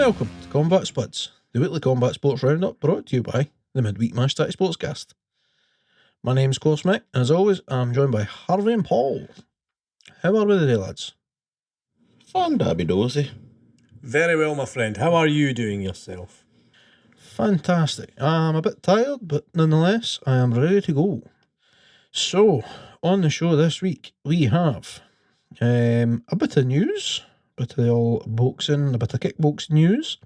Welcome to Combat Spuds, the weekly combat sports roundup brought to you by the Midweek Mashed Tattie Sportscast. My name's Course Mick, and as always, I'm joined by Harvey and Paul. How are we today, lads? Fandabidozy. Very well, my friend. How are you doing yourself? Fantastic. I'm a bit tired, but nonetheless, I am ready to go. So, on the show this week, we have a bit of news, a bit of the old boxing, a bit of kickboxing news.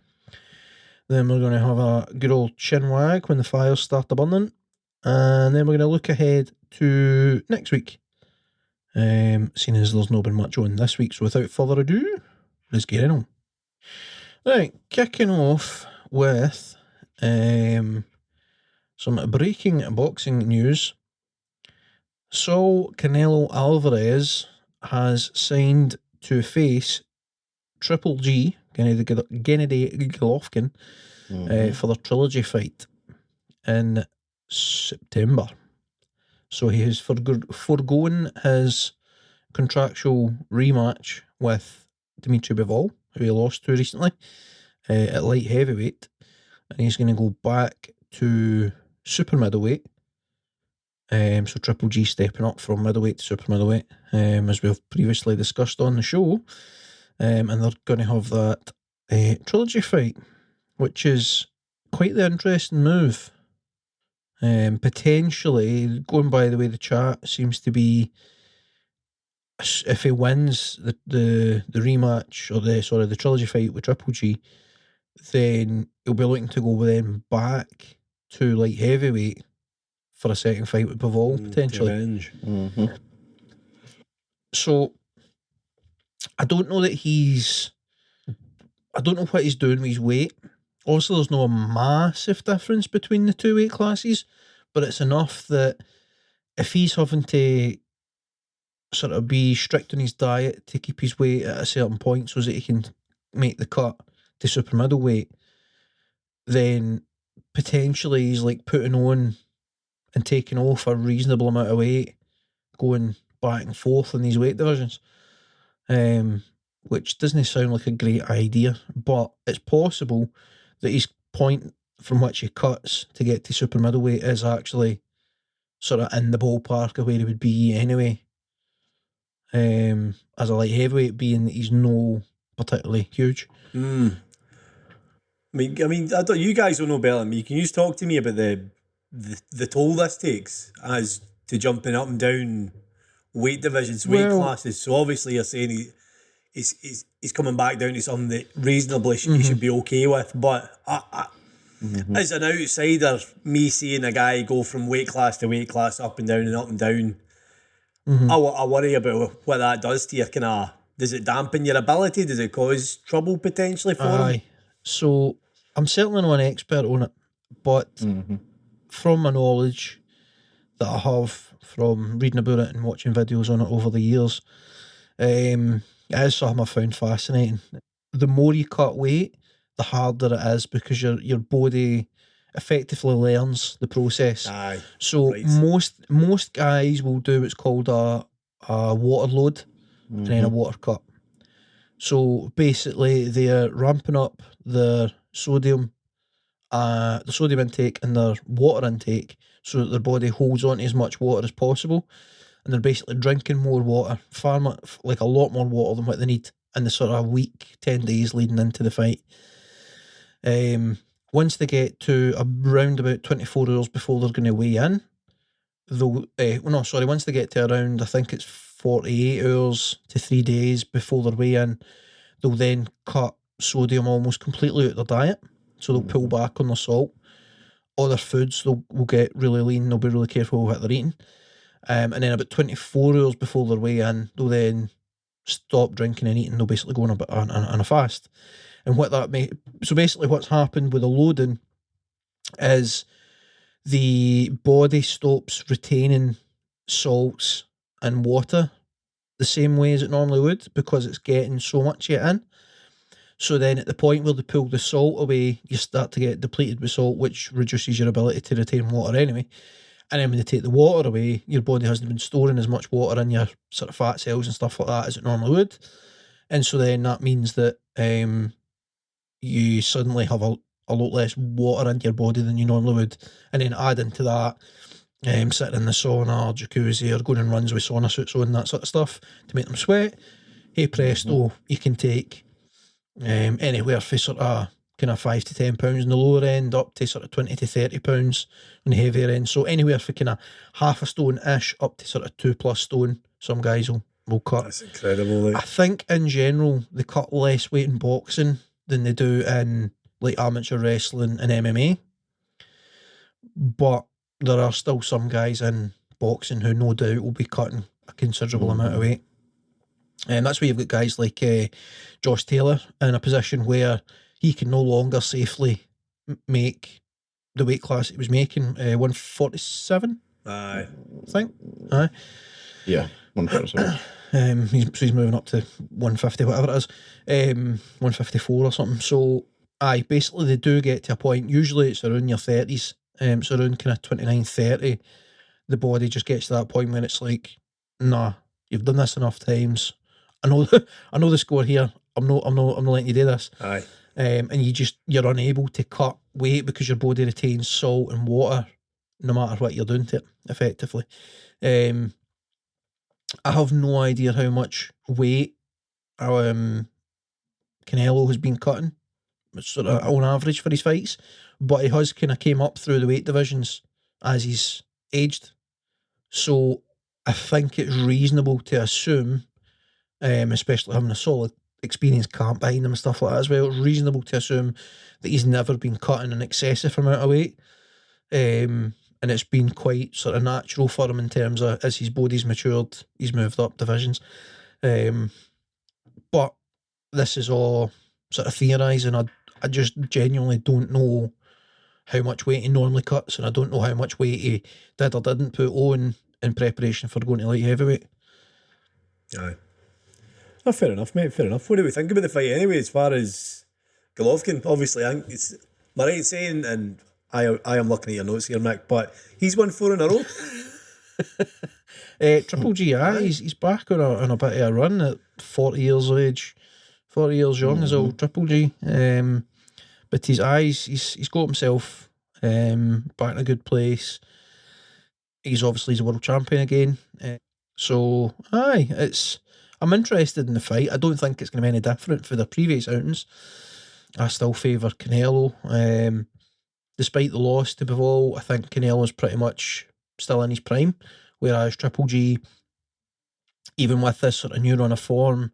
Then we're going to have a good old chin wag when the fires start burning. And then we're going to look ahead to next week. Seeing as there's not been much on this week, so without further ado, let's get in on. Right, kicking off with some breaking boxing news. Saul Canelo Alvarez has signed to face Triple G, Gennady Golovkin, for their trilogy fight in September. So he has foregone his contractual rematch with Dimitri Bivol, who he lost to recently, at light heavyweight, and he's going to go back to super middleweight. So Triple G stepping up from middleweight to super middleweight, as we've previously discussed on the show, and they're going to have that trilogy fight, which is quite the interesting move. Potentially, going by the way the chat seems to be, if he wins the rematch or the trilogy fight with Triple G, then he'll be looking to go then back to light heavyweight for a second fight with Bivol, potentially. Revenge. So I don't know what he's doing with his weight. Also, there's no massive difference between the two weight classes, but it's enough that if he's having to sort of be strict on his diet to keep his weight at a certain point so that he can make the cut to super middleweight, then potentially he's like putting on and taking off a reasonable amount of weight, going back and forth in these weight divisions, which doesn't sound like a great idea, but it's possible that his point from which he cuts to get to super middleweight is actually sort of in the ballpark of where he would be anyway, as a light heavyweight, being that he's no particularly huge. I mean, I don't. You guys don't know better than me. Can you just talk to me about the toll this takes as to jumping up and down weight divisions, weight classes? So obviously you're saying he's coming back down to something that reasonably he should be okay with. But as an outsider, me seeing a guy go from weight class to weight class, up and down and up and down, I worry about what that does to your does it dampen your ability? Does it cause trouble potentially for him? So I'm certainly not an expert on it, but from my knowledge that I have from reading about it and watching videos on it over the years, it is something I found fascinating. The more you cut weight, the harder it is, because your body effectively learns the process. So most guys will do what's called a water load and then a water cut. So basically they're ramping up the sodium intake and their water intake so that their body holds on to as much water as possible, and they're basically drinking more water, a lot more water than what they need in the sort of week, 10 days leading into the fight. Once they get to around about 24 hours before they're going to weigh in, once they get to around, I think it's 48 hours to 3 days before their weigh-in, they'll then cut sodium almost completely out of their diet. So they'll pull back on their salt. Other foods will get really lean, they'll be really careful with what they're eating. And then about 24 hours before their weigh-in, they'll then stop drinking and eating. They'll basically go on a fast. And so basically what's happened with the loading is the body stops retaining salts and water the same way as it normally would, because it's getting so much yet in. So then at the point where they pull the salt away, you start to get depleted with salt, which reduces your ability to retain water anyway. And then when they take the water away, your body hasn't been storing as much water in your sort of fat cells and stuff like that as it normally would. And so then that means that you suddenly have a lot less water in your body than you normally would. And then add into that sitting in the sauna or jacuzzi or going on runs with sauna suits on, that sort of stuff to make them sweat. Hey presto, you can take anywhere for sort of kind of £5 to £10 on the lower end up to sort of £20 to £30 on the heavier end. So anywhere for kind of half a stone-ish up to sort of 2+ stone, some guys will cut. That's incredible. I think in general they cut less weight in boxing than they do in like amateur wrestling and MMA. But there are still some guys in boxing who no doubt will be cutting a considerable amount of weight. And that's where you've got guys like Josh Taylor in a position where he can no longer safely make the weight class he was making, 147. Aye, I think. Aye. Yeah, 147. He's moving up to 150, whatever it is, 154 or something. So, aye, basically they do get to a point. Usually it's around your 30s, so around kind of 29, 30. The body just gets to that point when it's like, nah, you've done this enough times. I know the score here. I'm not letting you do this. aye. And you're unable to cut weight because your body retains salt and water no matter what you're doing to it, effectively. I have no idea how much weight Canelo has been cutting, sort of on average for his fights, but he has kind of came up through the weight divisions as he's aged. So I think it's reasonable to assume, especially having a solid experienced camp behind him and stuff like that as well, it's reasonable to assume that he's never been cutting an excessive amount of weight. And it's been quite sort of natural for him in terms of as his body's matured, he's moved up divisions. But this is all sort of theorising. I just genuinely don't know how much weight he normally cuts, and I don't know how much weight he did or didn't put on in preparation for going to light heavyweight. Aye. Oh, fair enough, mate, fair enough. What do we think about the fight anyway, as far as Golovkin? Obviously, I think it's my right saying, and I am looking at your notes here, Mick, but he's won 4 in a row. Triple G, he's back on a bit of a run at 40 years of age, 40 years young as old Triple G. But he's got himself back in a good place. He's a world champion again. So I'm interested in the fight. I don't think it's going to be any different for the previous outings. I still favour Canelo. Despite the loss to Bivol, I think Canelo's pretty much still in his prime, whereas Triple G, even with this sort of new run of form,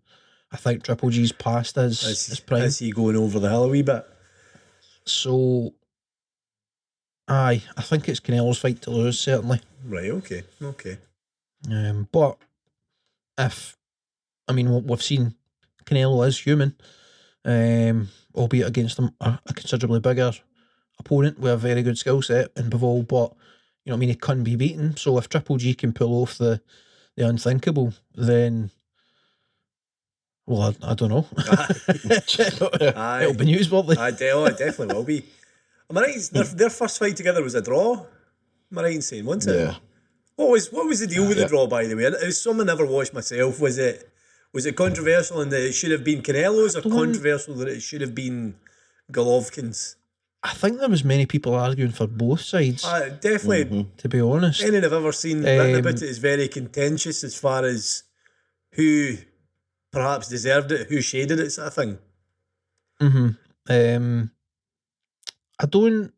I think Triple G's past his prime. Is he going over the hill a wee bit? So, I think it's Canelo's fight to lose, certainly. Right, okay. But we've seen Canelo is human, albeit against a considerably bigger opponent with a very good skill set in Bivol, but he couldn't be beaten. So if Triple G can pull off the unthinkable, then I don't know. It'll be newsworthy. It definitely will be. Am I right? Their first fight together was a draw. Am I right in saying, wasn't it? Yeah. What was the deal with the draw, by the way? It was something I never watched myself. Was it controversial and that it should have been Canelo's, or controversial that it should have been Golovkin's? I think there was many people arguing for both sides. Definitely. To be honest. Anything I've ever seen written about it is very contentious as far as who perhaps deserved it, who shaded it, sort of thing. I don't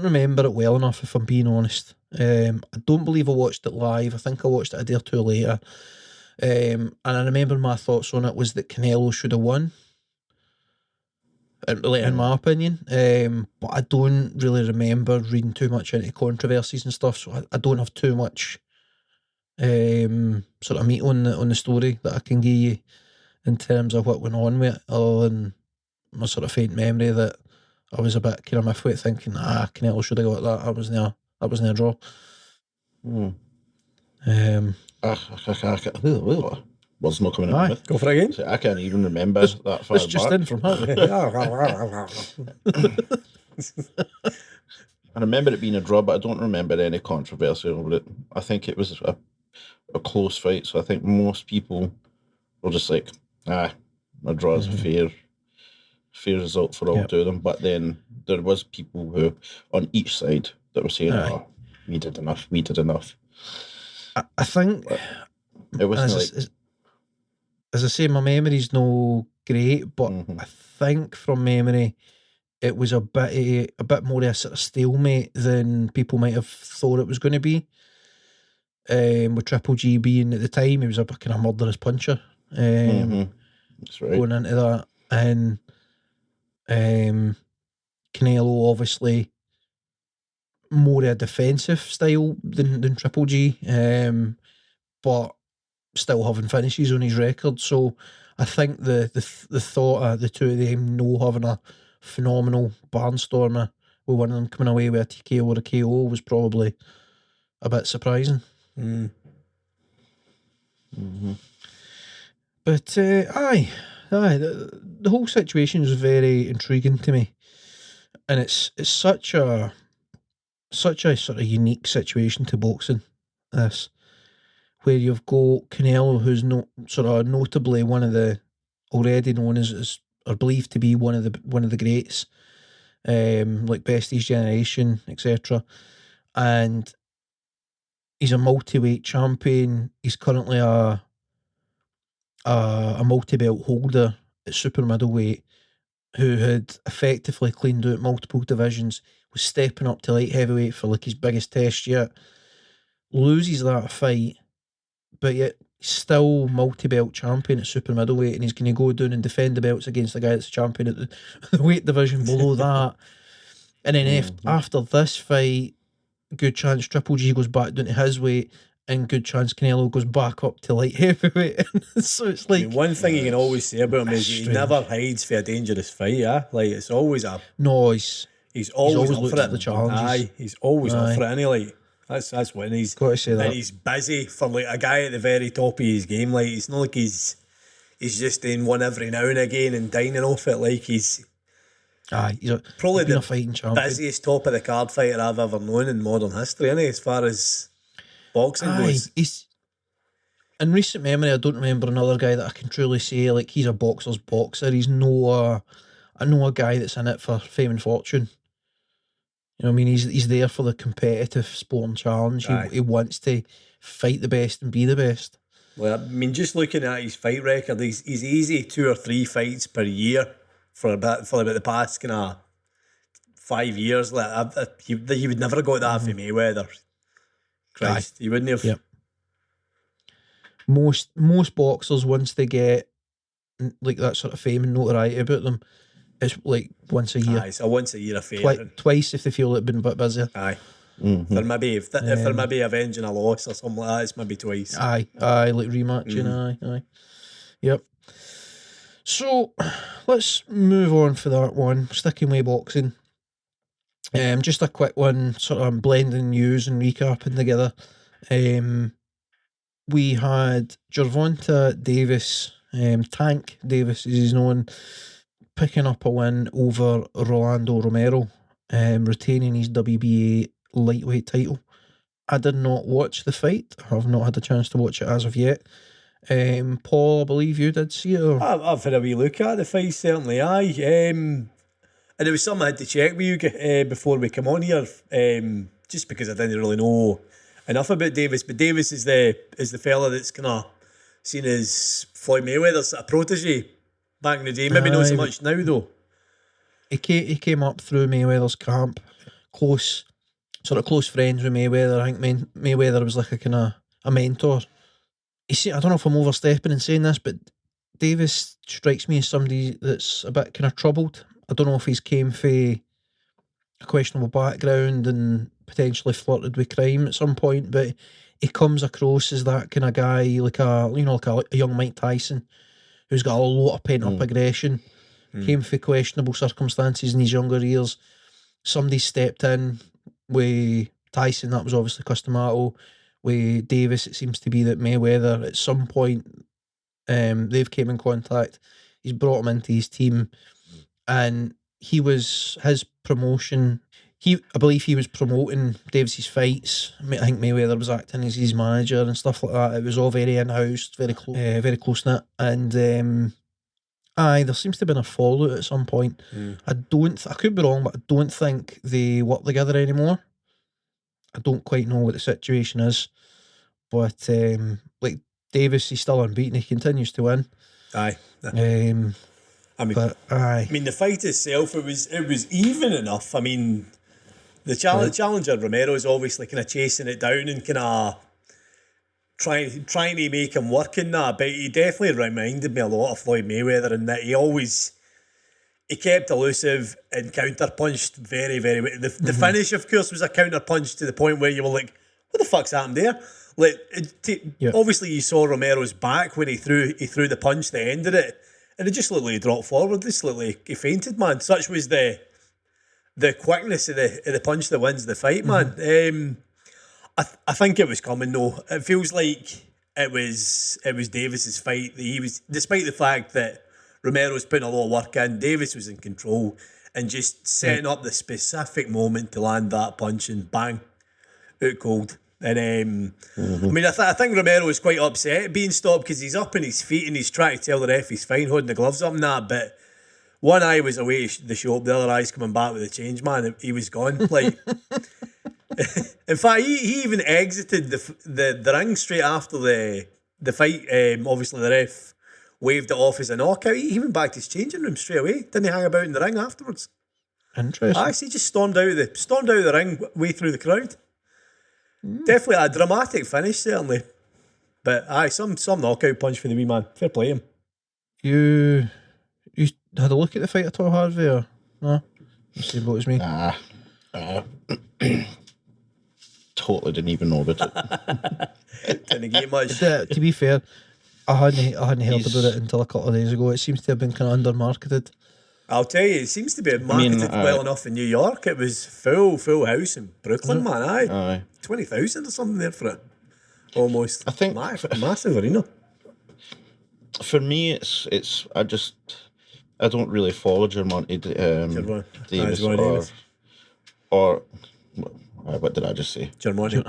remember it well enough, if I'm being honest. I don't believe I watched it live. I think I watched it a day or two later. And I remember my thoughts on it was that Canelo should have won, in my opinion. But I don't really remember reading too much into controversies and stuff, so I don't have too much sort of meat on the story that I can give you in terms of what went on with it, other than my sort of faint memory that I was a bit kind of miffed thinking, Canelo should have got that. That was near a draw. What's not coming out? Go for it again. So I can't even remember that far It's just back. in from Harvey. I remember it being a draw, but I don't remember any controversy over it. I think it was a close fight, so I think most people were just like, a draw is fair. fair result for all two of them. But then there was people who, on each side, that were saying, "Oh, we did enough. I think but it wasn't as I say, my memory's no great, but I think from memory it was a bit more of a sort of stalemate than people might have thought it was going to be. With Triple G being at the time, he was a kind of murderous puncher. That's right. Going into that, and Canelo obviously more a defensive style than Triple G, but still having finishes on his record. So I think the thought of the two of them having a phenomenal barnstormer with one of them coming away with a TKO or a KO was probably a bit surprising. But the whole situation is very intriguing to me, and it's such a sort of unique situation to boxing. This, where you've got Canelo, who's notably one of the already known as or believed to be one of the greats, like best of his generation, etc. And he's a multi-weight champion. He's currently a multi-belt holder at super middleweight, who had effectively cleaned out multiple divisions, was stepping up to light heavyweight for like his biggest test yet, loses that fight, but yet still multi-belt champion at super middleweight, and he's going to go down and defend the belts against the guy that's champion at the weight division below that. And then after this fight, good chance Triple G goes back down to his weight, and good chance Canelo goes back up to light heavyweight. So it's like, one thing you can always say about him is he never hides for a dangerous fight. Like it's always he's always up for it. The challenges. He's always up for it. And he like that's when he's got to say that. And he's busy for like a guy at the very top of his game. Like it's not like he's just in one every now and again and dining off it. Like he's probably the fighting champion, busiest top of the card fighter I've ever known in modern history, isn't he, as far as boxing goes. He's, in recent memory, I don't remember another guy that I can truly say like he's a boxer's boxer. He's no a guy that's in it for fame and fortune. You know what I mean? He's there for the competitive sport and challenge. He wants to fight the best and be the best. Well, I mean, just looking at his fight record, he's easy 2 or 3 fights per year for about the past kind of 5 years. Like he would never have got that from Mayweather. Christ, he wouldn't have. Yep. Most boxers, once they get like that sort of fame and notoriety about them, it's like once a year. It's a once a year affair. Twice if they feel they've been a bit busier. Aye. For maybe if they're maybe avenging a loss or something like that, it's maybe twice. Aye, like rematching. Aye. Yep. So let's move on for that one. Sticking with boxing. Just a quick one, sort of blending news and recapping together. We had Gervonta Davis, Tank Davis as he's known, picking up a win over Rolando Romero, retaining his WBA lightweight title. I did not watch the fight. I have not had a chance to watch it as of yet. Paul, I believe you did see it. Or? I've had a wee look at the fight, certainly. Aye. And it was something I had to check with you before we come on here, just because I didn't really know enough about Davis. But Davis is the fella that's kind of seen as Floyd Mayweather's a protege back in the day. Maybe not so much now though. He came up through Mayweather's camp, close friends with Mayweather. I think Mayweather was like a kind of a mentor. I don't know if I'm overstepping and saying this, but Davis strikes me as somebody that's a bit kind of troubled. I don't know if he's came from a questionable background and potentially flirted with crime at some point, but he comes across as that kind of guy, like a young Mike Tyson, who's got a lot of pent up aggression. Came from questionable circumstances in his younger years. Somebody stepped in with Tyson, that was obviously Customato. With Davis, it seems to be that Mayweather at some point they've came in contact. He's brought him into his team, and his promotion. I believe he was promoting Davis's fights. I think Mayweather was acting as his manager and stuff like that. It was all very in-house, very close knit, and Aye, there seems to have been a fallout at some point. I could be wrong, but I don't think they work together anymore. I don't quite know what the situation is. But, like, Davis, he's still unbeaten. He continues to win. Aye. Aye. I mean, the fight itself, it was even enough. I mean, the challenger Romero is obviously kind of chasing it down and kind of trying to make him work in that. But he definitely reminded me a lot of Floyd Mayweather in that he kept elusive and counter-punched very, very well. The finish, of course, was a counter-punch to the point where you were like, what the fuck's happened there? Like, obviously you saw Romero's back when he threw the punch that ended it, and it just literally dropped forward. Just literally, he fainted, man. Such was the quickness of the punch that wins the fight, man. I think it was coming though. It feels like it was Davis's fight. He was, despite the fact that Romero was putting a lot of work in, Davis was in control and just setting up the specific moment to land that punch and bang, out cold. And I mean, I think Romero was quite upset being stopped because he's up on his feet and he's trying to tell the ref he's fine, holding the gloves up and that. But one eye was away the shop, the other eye's coming back with the change, man. He was gone. Like, in fact, he even exited the ring straight after the fight. Obviously, the ref waved it off as a knockout. He went back to his changing room straight away. Didn't he hang about in the ring afterwards? Interesting. Actually, he just stormed out of the ring way through the crowd. Definitely a dramatic finish, certainly. But some knockout punch for the wee man. Fair play him. You had a look at the fight at all, Harvey, or no? The same boat as me. Totally didn't even know about it. Didn't get much. To be fair, I hadn't heard about it until a couple of days ago. It seems to have been kind of under-marketed. I'll tell you, it seems to be marketed well enough in New York. It was full house in Brooklyn, man. Aye. 20,000 or something there for it. Almost. I think massive arena. For me, it's I don't really follow Germonti Davis or what did I just say? Germonti.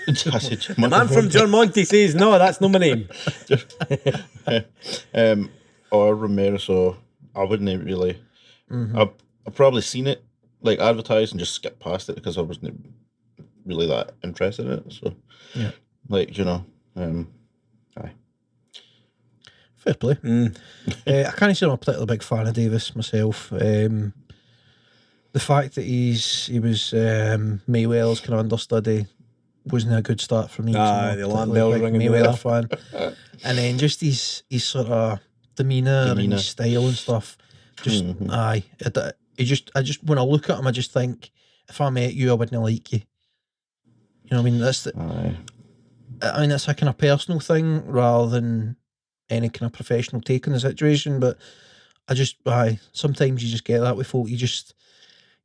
I said Germonti. The man from Germonti says no, that's not my name. Or Romero, so I wouldn't really. I've probably seen it like advertised and just skipped past it because I wasn't really that interested in it. So yeah, like aye. Fair play. I can't say I'm a particularly big fan of Davis myself. The fact that he was Mayweather's kind of understudy wasn't a good start for me. The alarm bell ringing Mayweather fan, and then just his sort of demeanour and his style and stuff. Just I just when I look at him, I just think if I met you, I wouldn't like you. You know what I mean? I mean, that's a kind of personal thing rather than any kind of professional take on the situation. But sometimes you just get that with folk. You just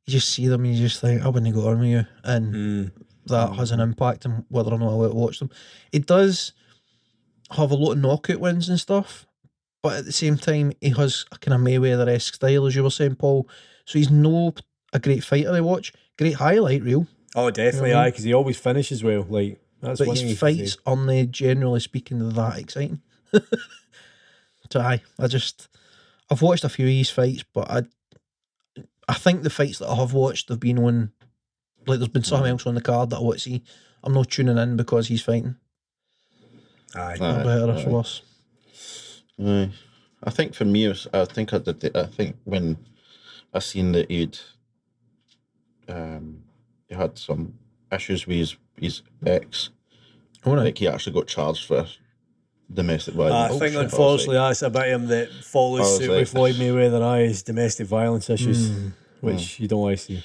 see them and you just think, I wouldn't go on with you, and that has an impact on whether or not I watch them. It does have a lot of knockout wins and stuff, but at the same time, he has a kind of Mayweather-esque style, as you were saying, Paul. So he's not a great fighter to watch. Great highlight reel. Oh, definitely, you know because he always finishes well. Like, that's but one his fights aren't, generally speaking, that exciting. So I've watched a few of his fights, but I think the fights that I have watched have been on, like there's been something else on the card that I want to see. I'm not tuning in because he's fighting. Aye. Or better or worse. Aye. I think for me, I think when I seen that he had some issues with his ex, like he actually got charged for domestic violence. I think unfortunately that's about him that follows suit with Floyd Mayweather. His domestic violence issues, which you don't want to see.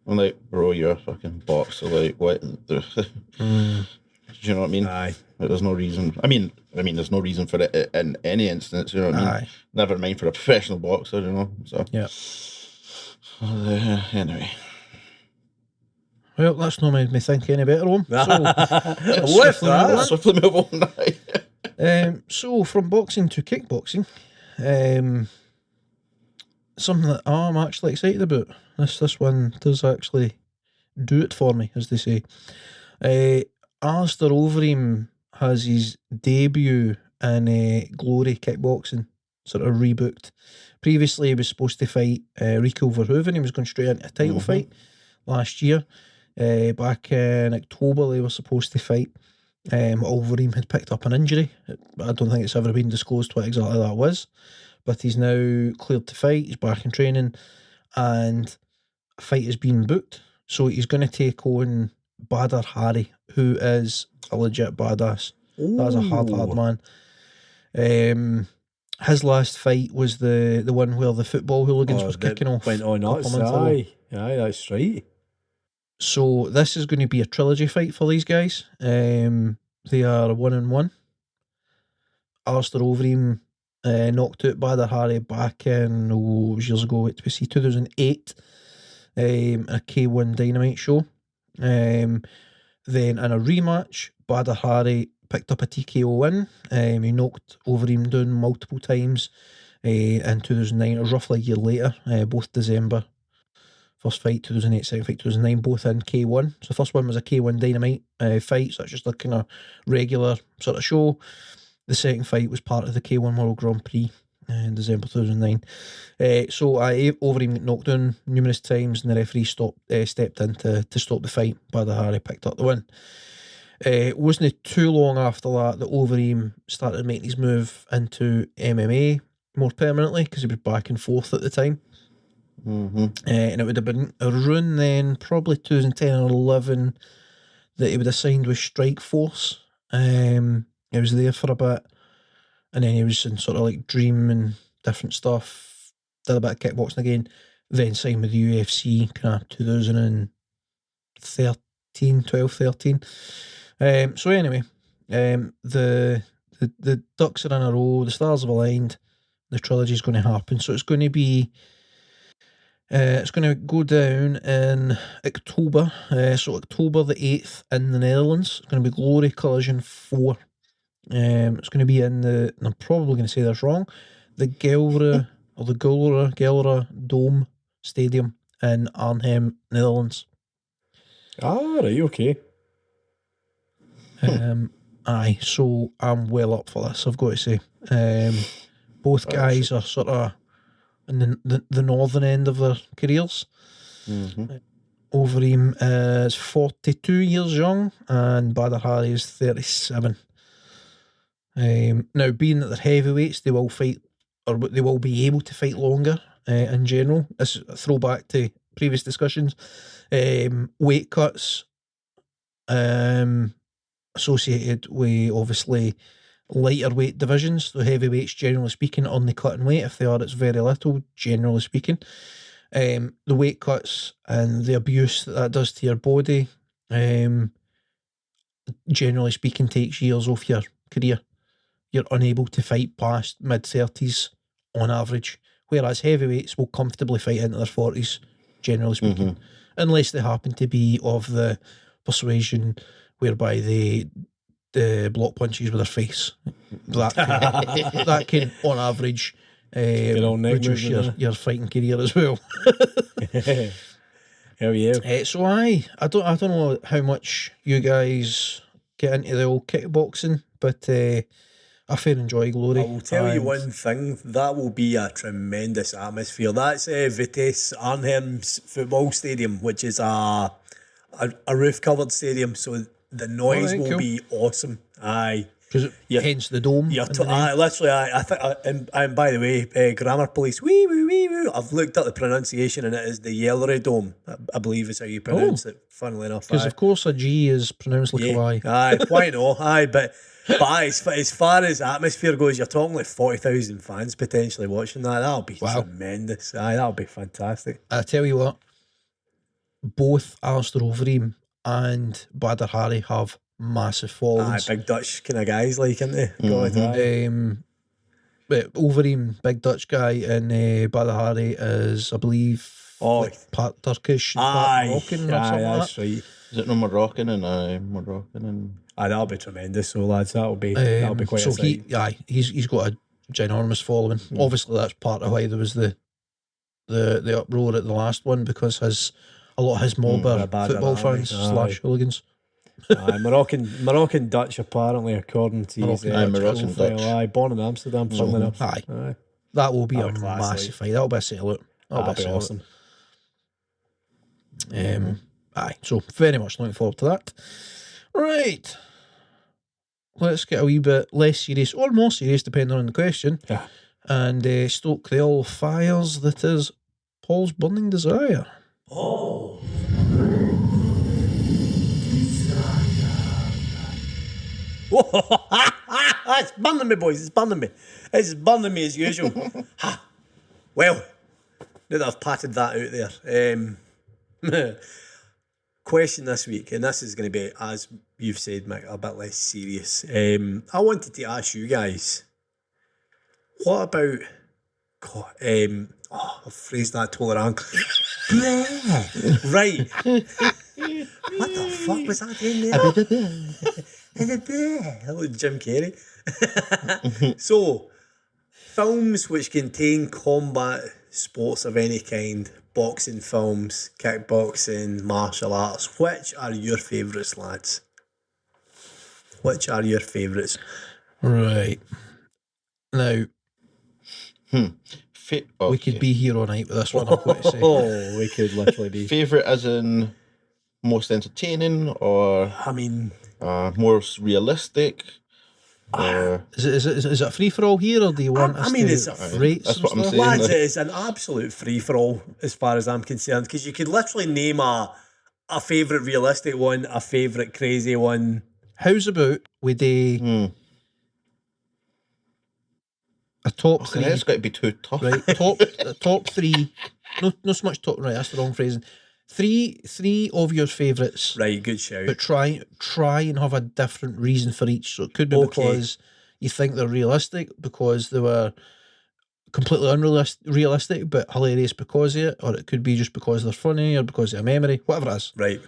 I'm like, bro, you're a fucking boxer. Like, what? Do you know what I mean? Aye. Like, there's no reason. I mean, there's no reason for it in any instance. You know what I mean? Aye. Never mind for a professional boxer. You know. So yeah. Anyway. Well, that's not made me think any better on. Swiftly move on. So from boxing to kickboxing, something that I'm actually excited about. This one does actually do it for me, as they say. Alistair Overeem has his debut in Glory Kickboxing sort of rebooked. Previously, he was supposed to fight Rico Verhoeven. He was going straight into a title fight last year. Back in October, they were supposed to fight. Overeem had picked up an injury. I don't think it's ever been disclosed what exactly that was, but he's now cleared to fight. He's back in training, and a fight has been booked. So he's going to take on Badr Hari, who is a legit badass. That's a hard man. His last fight was the one where the football hooligans was kicking off. Went on us, aye, that's right. So this is going to be a trilogy fight for these guys. They are 1-1. Alistair Overeem knocked out Badr Hari back in years ago. It was 2008. A K1 Dynamite show. Then in a rematch, Badr Hari picked up a TKO win. He knocked Overeem down multiple times in 2009. It was roughly a year later, both December. First fight 2008, second fight 2009, both in K1. So the first one was a K1 Dynamite fight, so that's just a kind of regular sort of show. The second fight was part of the K1 World Grand Prix in December 2009. So Overeem got knocked down numerous times, and the referee stepped in to stop the fight. Badr Hari picked up the win. It wasn't too long after that Overeem started making his move into MMA more permanently, because he was back and forth at the time. And it would have been around then, probably 2010 or 11, that he would have signed with Strike Force. He was there for a bit, and then he was in sort of like Dream and different stuff, did a bit of kickboxing again, then signed with the UFC kind of 12, 13. So anyway, the ducks are in a row, the stars have aligned, the trilogy is going to happen. So it's going to be it's going to go down in October. So October the 8th in the Netherlands. It's going to be Glory Collision 4. It's going to be in and I'm probably going to say this wrong, the Gelre Dome Stadium in Arnhem, Netherlands. Ah, right, okay. Aye, so I'm well up for this, I've got to say. Both guys are sort of in the northern end of their careers. Overeem is 42 years young, and Badr Hari is 37. Now, being that they're heavyweights, they will fight, or they will be able to fight longer in general. This is a throwback to previous discussions. Weight cuts associated with obviously lighter weight divisions. So heavyweights, generally speaking, only cut in weight. If they are, it's very little, generally speaking. The weight cuts and the abuse that does to your body, generally speaking, takes years off your career. You're unable to fight past mid-30s on average, whereas heavyweights will comfortably fight into their 40s, generally speaking, unless they happen to be of the persuasion whereby they block punches with their face. That can on average, reduce your fighting career as well. Hell yeah. So I don't know how much you guys get into the old kickboxing, but I fair enjoy Glory. I will tell you one thing, that will be a tremendous atmosphere. That's Vitesse Arnhem's football stadium, which is a roof-covered stadium, so the noise will be awesome. Aye. Hence the dome. I think, and by the way, Grammar Police, wee, wee, wee, wee. I've looked at the pronunciation and it is the Yellery Dome, I believe is how you pronounce it, funnily enough. Because of course a G is pronounced like a Y. Aye, why not? Aye, but as far as atmosphere goes, you're talking like 40,000 fans potentially watching that. That'll be tremendous. Aye, that'll be fantastic. I tell you what, both Alistair Overeem and Badr Hari have massive followings. Big Dutch kind of guys, like, isn't they? But Overeem, big Dutch guy, and Badr Hari is, I believe, part Turkish, part Moroccan, or something like that. Right. Is it no Moroccan and that'll be tremendous. So lads, that'll be quite a sight. He's got a ginormous following. Obviously, that's part of why there was the uproar at the last one, because a lot of his mob are football fans / hooligans. Moroccan Dutch apparently, according to his Moroccan profile. Dutch. Aye, born in Amsterdam, funnily enough. Aye. That will be Oh, a class, massive like. fight. That'll be a sellout. That'll be awesome. Aye, so very much looking forward to that. Right. Let's get a wee bit less serious, or more serious, depending on the question. Yeah. And stoke the all fires that is Paul's burning desire. Oh. It's burning me, boys. It's burning me. It's burning me as usual. Well, now that I've patted that out there. Question this week, and this is going to be, as you've said, Mick, a bit less serious. I wanted to ask you guys, what about... God, I've phrased that totally wrong. Right. What the fuck was that in there? That was Jim Carrey. So, films which contain combat sports of any kind, boxing films, kickboxing, martial arts, which are your favourites, lads? Which are your favourites? Right. Now, we could be here all night with this one, I've got to say. Oh, we could literally be. Favourite as in most entertaining, or I mean... more realistic? Is it a free-for-all here, or do you want us to rate that's some what I'm stuff? saying. Lads, it is an absolute free-for-all as far as I'm concerned, because you could literally name a favourite realistic one, a favourite crazy one. How's about we do a top three? It's got to be too tough. Right, top three. No so much top. Right, that's the wrong phrasing. Three of your favourites. Right, good shout. But try and have a different reason for each. So it could be because you think they're realistic, because they were completely unrealistic but hilarious because of it, or it could be just because they're funny or because of a memory, whatever it is. Right.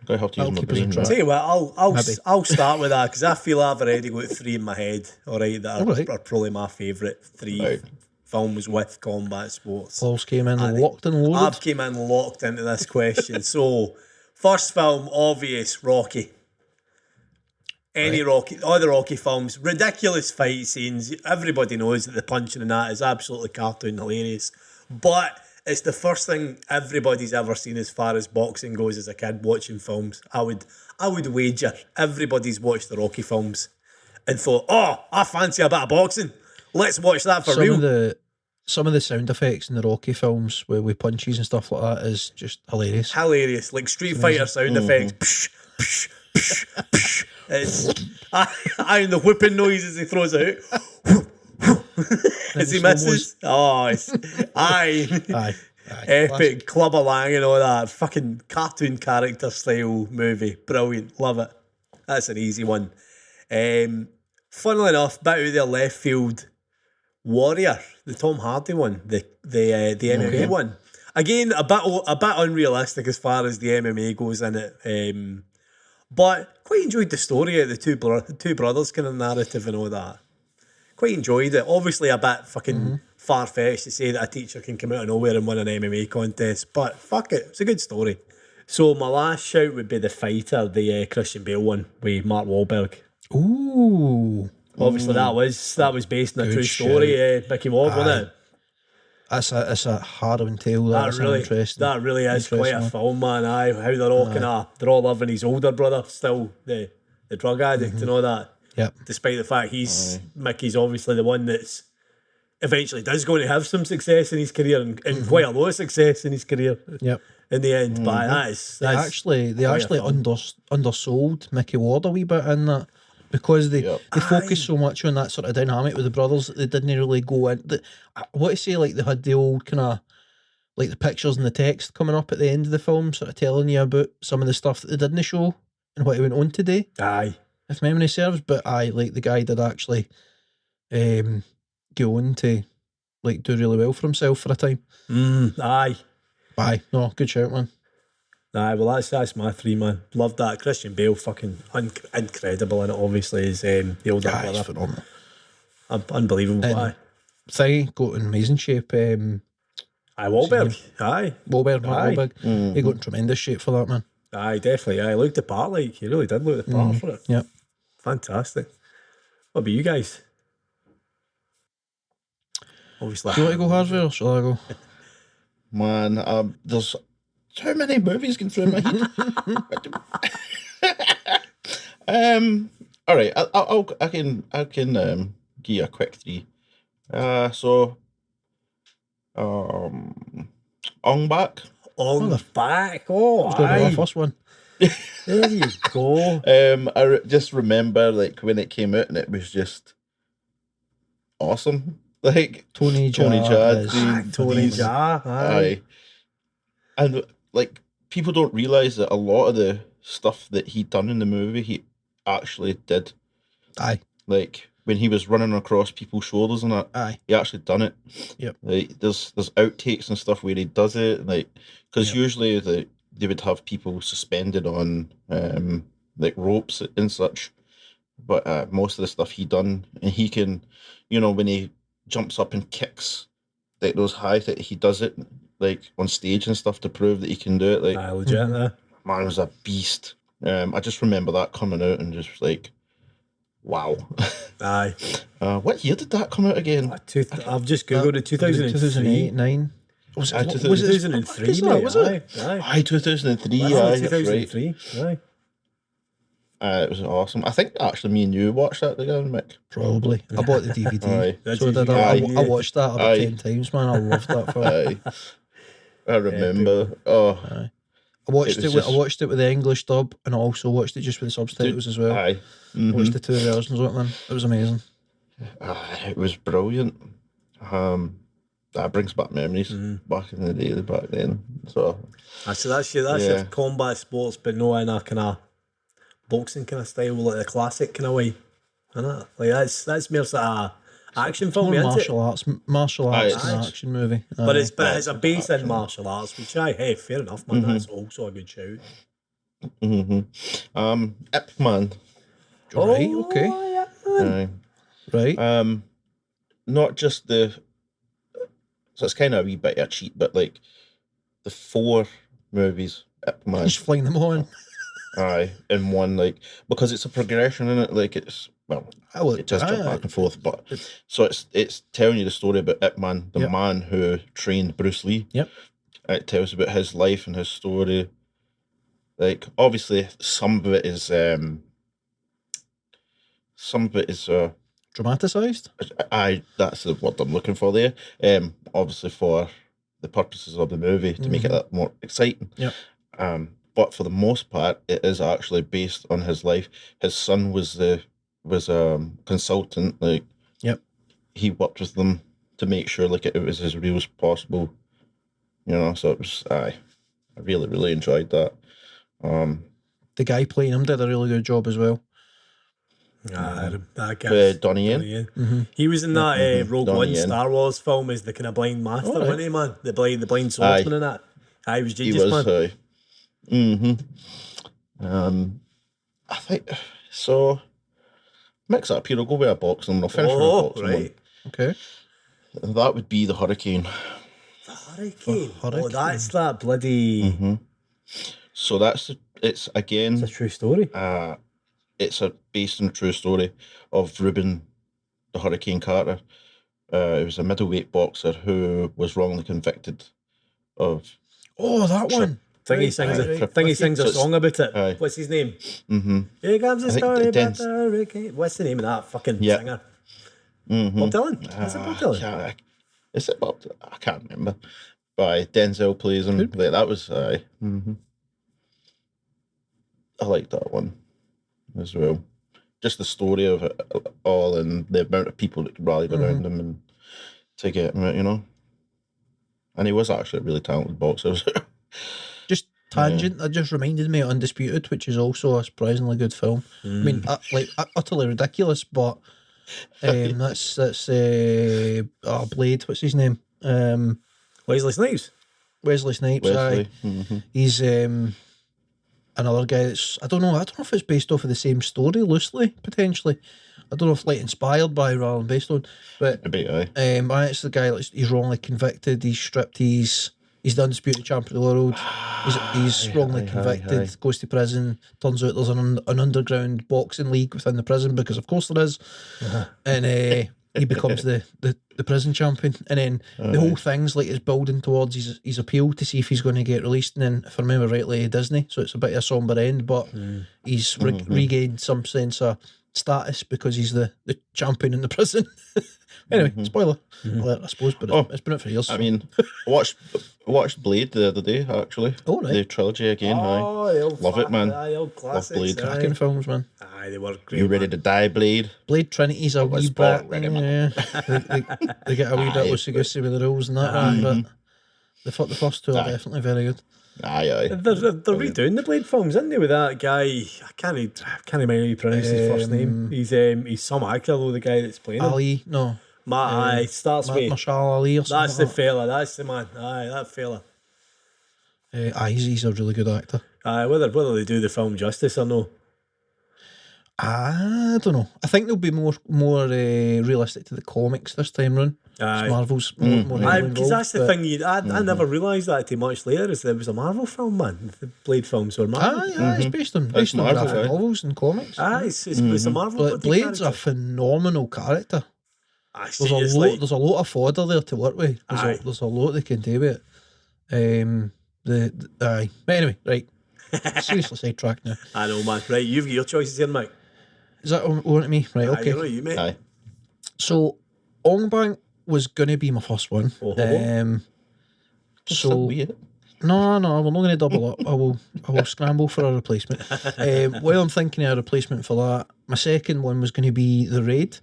I have to use my brain. Tell you what, I'll start with that, because I feel I've already got three in my head. All right, that are probably my favourite three films with combat sports. Paul's came in locked and loaded. I've came in locked into this question. So, first film, obvious, Rocky. Rocky, all the Rocky films, ridiculous fight scenes. Everybody knows that the punching in that is absolutely cartoon hilarious. But it's the first thing everybody's ever seen as far as boxing goes as a kid watching films. I would wager everybody's watched the Rocky films and thought, oh, I fancy a bit of boxing. Let's watch that for real. Some of the sound effects in the Rocky films with punches and stuff like that is just hilarious. Hilarious, like Street Fighter sound effects. Psh, psh, psh, psh. And the whipping noise as he throws it out. As he misses. Oh, aye. Epic classic. Clubber Lang and all that. Fucking cartoon character style movie. Brilliant. Love it. That's an easy one. Funnily enough, bit out of their left field, Warrior, the Tom Hardy one, the MMA one. Again, a bit unrealistic as far as the MMA goes in it. But quite enjoyed the story of the two brothers kind of narrative and all that. Quite enjoyed it. Obviously a bit fucking far-fetched to say that a teacher can come out of nowhere and win an MMA contest, but fuck it, it's a good story. So my last shout would be The Fighter, the Christian Bale one with Mark Wahlberg. Ooh. Obviously that was based on a true story, Mickey Ward, wasn't it? It's a harrowing tale. That really is quite a film, man. How they're all they're all loving his older brother still, the drug addict and all that. Yep. Despite the fact Mickey's obviously the one that's eventually does going to have some success in his career and quite a lot of success in his career. Yep. In the end, but they actually undersold Mickey Ward a wee bit in that, because they focus so much on that sort of dynamic with the brothers that they didn't really go in. I want to say, like, they had the old kind of, like, the pictures and the text coming up at the end of the film, sort of telling you about some of the stuff that they didn't show and what he went on to do. Aye. If memory serves, but the guy did actually go on to, like, do really well for himself for a time. Aye. No, good shout, man. Aye, well, that's my three, man. Loved that. Christian Bale, fucking incredible in it, obviously, is the older brother. He's phenomenal. Unbelievable, aye. Thigh got in amazing shape. Wahlberg, aye. Wahlberg. He got in tremendous shape for that, man. Aye, definitely. Aye, looked the part, like, he really did look the part for it. Yep. Fantastic. What about you guys? Obviously. Do you want to go, Harvey, or shall I go? Man, there's too many movies going through my head. All right, I can give you a quick three. Ong Bak. On the back. Oh, It's going to be aye. my first one. There you go. Just remember like when it came out and it was just awesome. Like Tony Tony Jaa Jaa, is- Tony these- Jaa. Aye. And like people don't realise that a lot of the stuff that he done in the movie he actually did. Aye. Like when he was running across people's shoulders and that, Aye. he actually done it. Yep. Like there's outtakes and stuff where he does it, like because Yep. usually they would have people suspended on like ropes and such, but most of the stuff he done, and he can, when he jumps up and kicks like those high that he does it like on stage and stuff to prove that he can do it. Like Aye, legit, man was a beast. I just remember that coming out and just like, wow. Aye. What year did that come out again? I've just googled it. 2008, 2008, 9. Was it, Aye, was it 2003, is that, mate. was it? Aye. Aye, 2003. Aye, Aye, that's right. 2003. Aye. It was awesome. I think actually me and you watched that together, Mick. Probably. I bought the DVD. Aye. So did I. Aye. I watched that about Aye. 10 times, man. I loved that film. Aye. I remember. Oh, Aye. I watched It it. was With, just- I watched it with the English dub, and I also watched it just with the subtitles as well. aye. Watched the two versions of it, man. It was amazing. It was brilliant. That brings back memories back in the day, back then. So So that's your Yeah. combat sports, but no in a kind of boxing kind of style, like the classic kind of way. Innit? Like that's more sort of action film, More isn't martial Aye, arts it's- and action movie. But Aye. it's a base in martial arts, which hey, fair enough, man. That's also a good shout. Ip Man. right, okay, yeah, man. Aye. right. Not just so it's kind of a wee bit of a cheat, but like the 4 movies, Ip Man, Just fling them on. aye, in one, like because it's a progression in it, like it's it does jump back and forth, but so it's telling you the story about Ip Man, the Yep. man who trained Bruce Lee. Yep. It tells about his life and his story. Like obviously, some of it is Dramatised. that's the word I'm looking for there. Obviously for the purposes of the movie to make it that more exciting. Yep. But for the most part, it is actually based on his life. His son was consultant. Like, Yep. he worked with them to make sure like it was as real as possible. So it was. I really, really enjoyed that. The guy playing him did a really good job as well. That guy. Donnie Yen. He was in that Rogue Donnie One Yen. Star Wars film as the kind of blind master, Alright. wasn't he, man? The blind swordsman in that. He was He genius, was. man. I think so. Mix it up here. I'll go with a boxing. I'll finish with a Oh, boxing right. Okay. one. That would be the Hurricane. The Hurricane. Oh, Hurricane. that's that bloody. So it's again. It's a true story. It's based on a true story of Reuben the Hurricane Carter. He was a middleweight boxer who was wrongly convicted of. Oh, that one. He sings a So it's- song about it. Aye. What's his name? Mm-hmm. Here comes the I think story about Denz- the hurricane. What's the name of that fucking Yeah. singer? Mm-hmm. Bob Dylan. Is it Bob Dylan? Is it Bob? I can't remember. But Denzel plays him. Like, that was. I like that one as well. Just the story of it all and the amount of people that rallied around him and to get him out, And he was actually a really talented boxer. Just tangent. That just reminded me of Undisputed, which is also a surprisingly good film. I mean, utterly ridiculous, but that's Blade. What's his name? Wesley Snipes. Wesley Snipes. Wesley. Aye. He's another guy that's I don't know if it's based off of the same story loosely, potentially. I don't know if inspired by rather than based on, but Maybe, aye. it's the guy that's he's wrongly convicted, he's stripped, he's the undisputed champion of the world. He's wrongly convicted, goes to prison. Turns out there's an underground boxing league within the prison because of course there is. And he becomes the prison champion, and then the whole thing's like is building towards his appeal to see if he's going to get released, and then if I remember rightly, Disney, so it's a bit of a somber end, but he's regained some sense of status because he's the champion in the prison. Anyway, spoiler alert, I suppose, but it's been out for years. I mean, I watched Blade the other day, actually. Oh, right. The trilogy again. Love it, man. Old classics, Blade. Cracking films, man. Aye, they were great. You ready to die, Blade? Blade Trinity's a wee bit. ready, Yeah, they get a wee bit loosey-goosey with the rules and that, but the first two are definitely very good. Aye. They're redoing the Blade films, aren't they? With that guy, I can't remember how you pronounce his first name. He's some actor though, the guy that's playing him. Ali, no. Starts with Marshall Ali or something. That's the fella. That's the man. Aye, that fella. He's a really good actor. Aye, whether they do the film justice or no. I don't know. I think they'll be more realistic to the comics this time round. Aye. Marvel's more heavily Because that's the involved, thing. I never realised that too much later. Is there was a Marvel film, man. The Blade films were Marvel. It's based on Marvel, graphic novels and comics. It's a Marvel. But Blade's a phenomenal character. There's a lot of fodder there to work with. There's a lot they can do with it. But anyway, right. Seriously sidetracked now. I know, man. Right, you've got your choices here, Mike. Is that on to me? Right, okay. You, mate. Aye. So, Ong Bang was going to be my first one. So weird. No, we're not going to double up. I will scramble for a replacement. While I'm thinking of a replacement for that, my second one was going to be The Raid.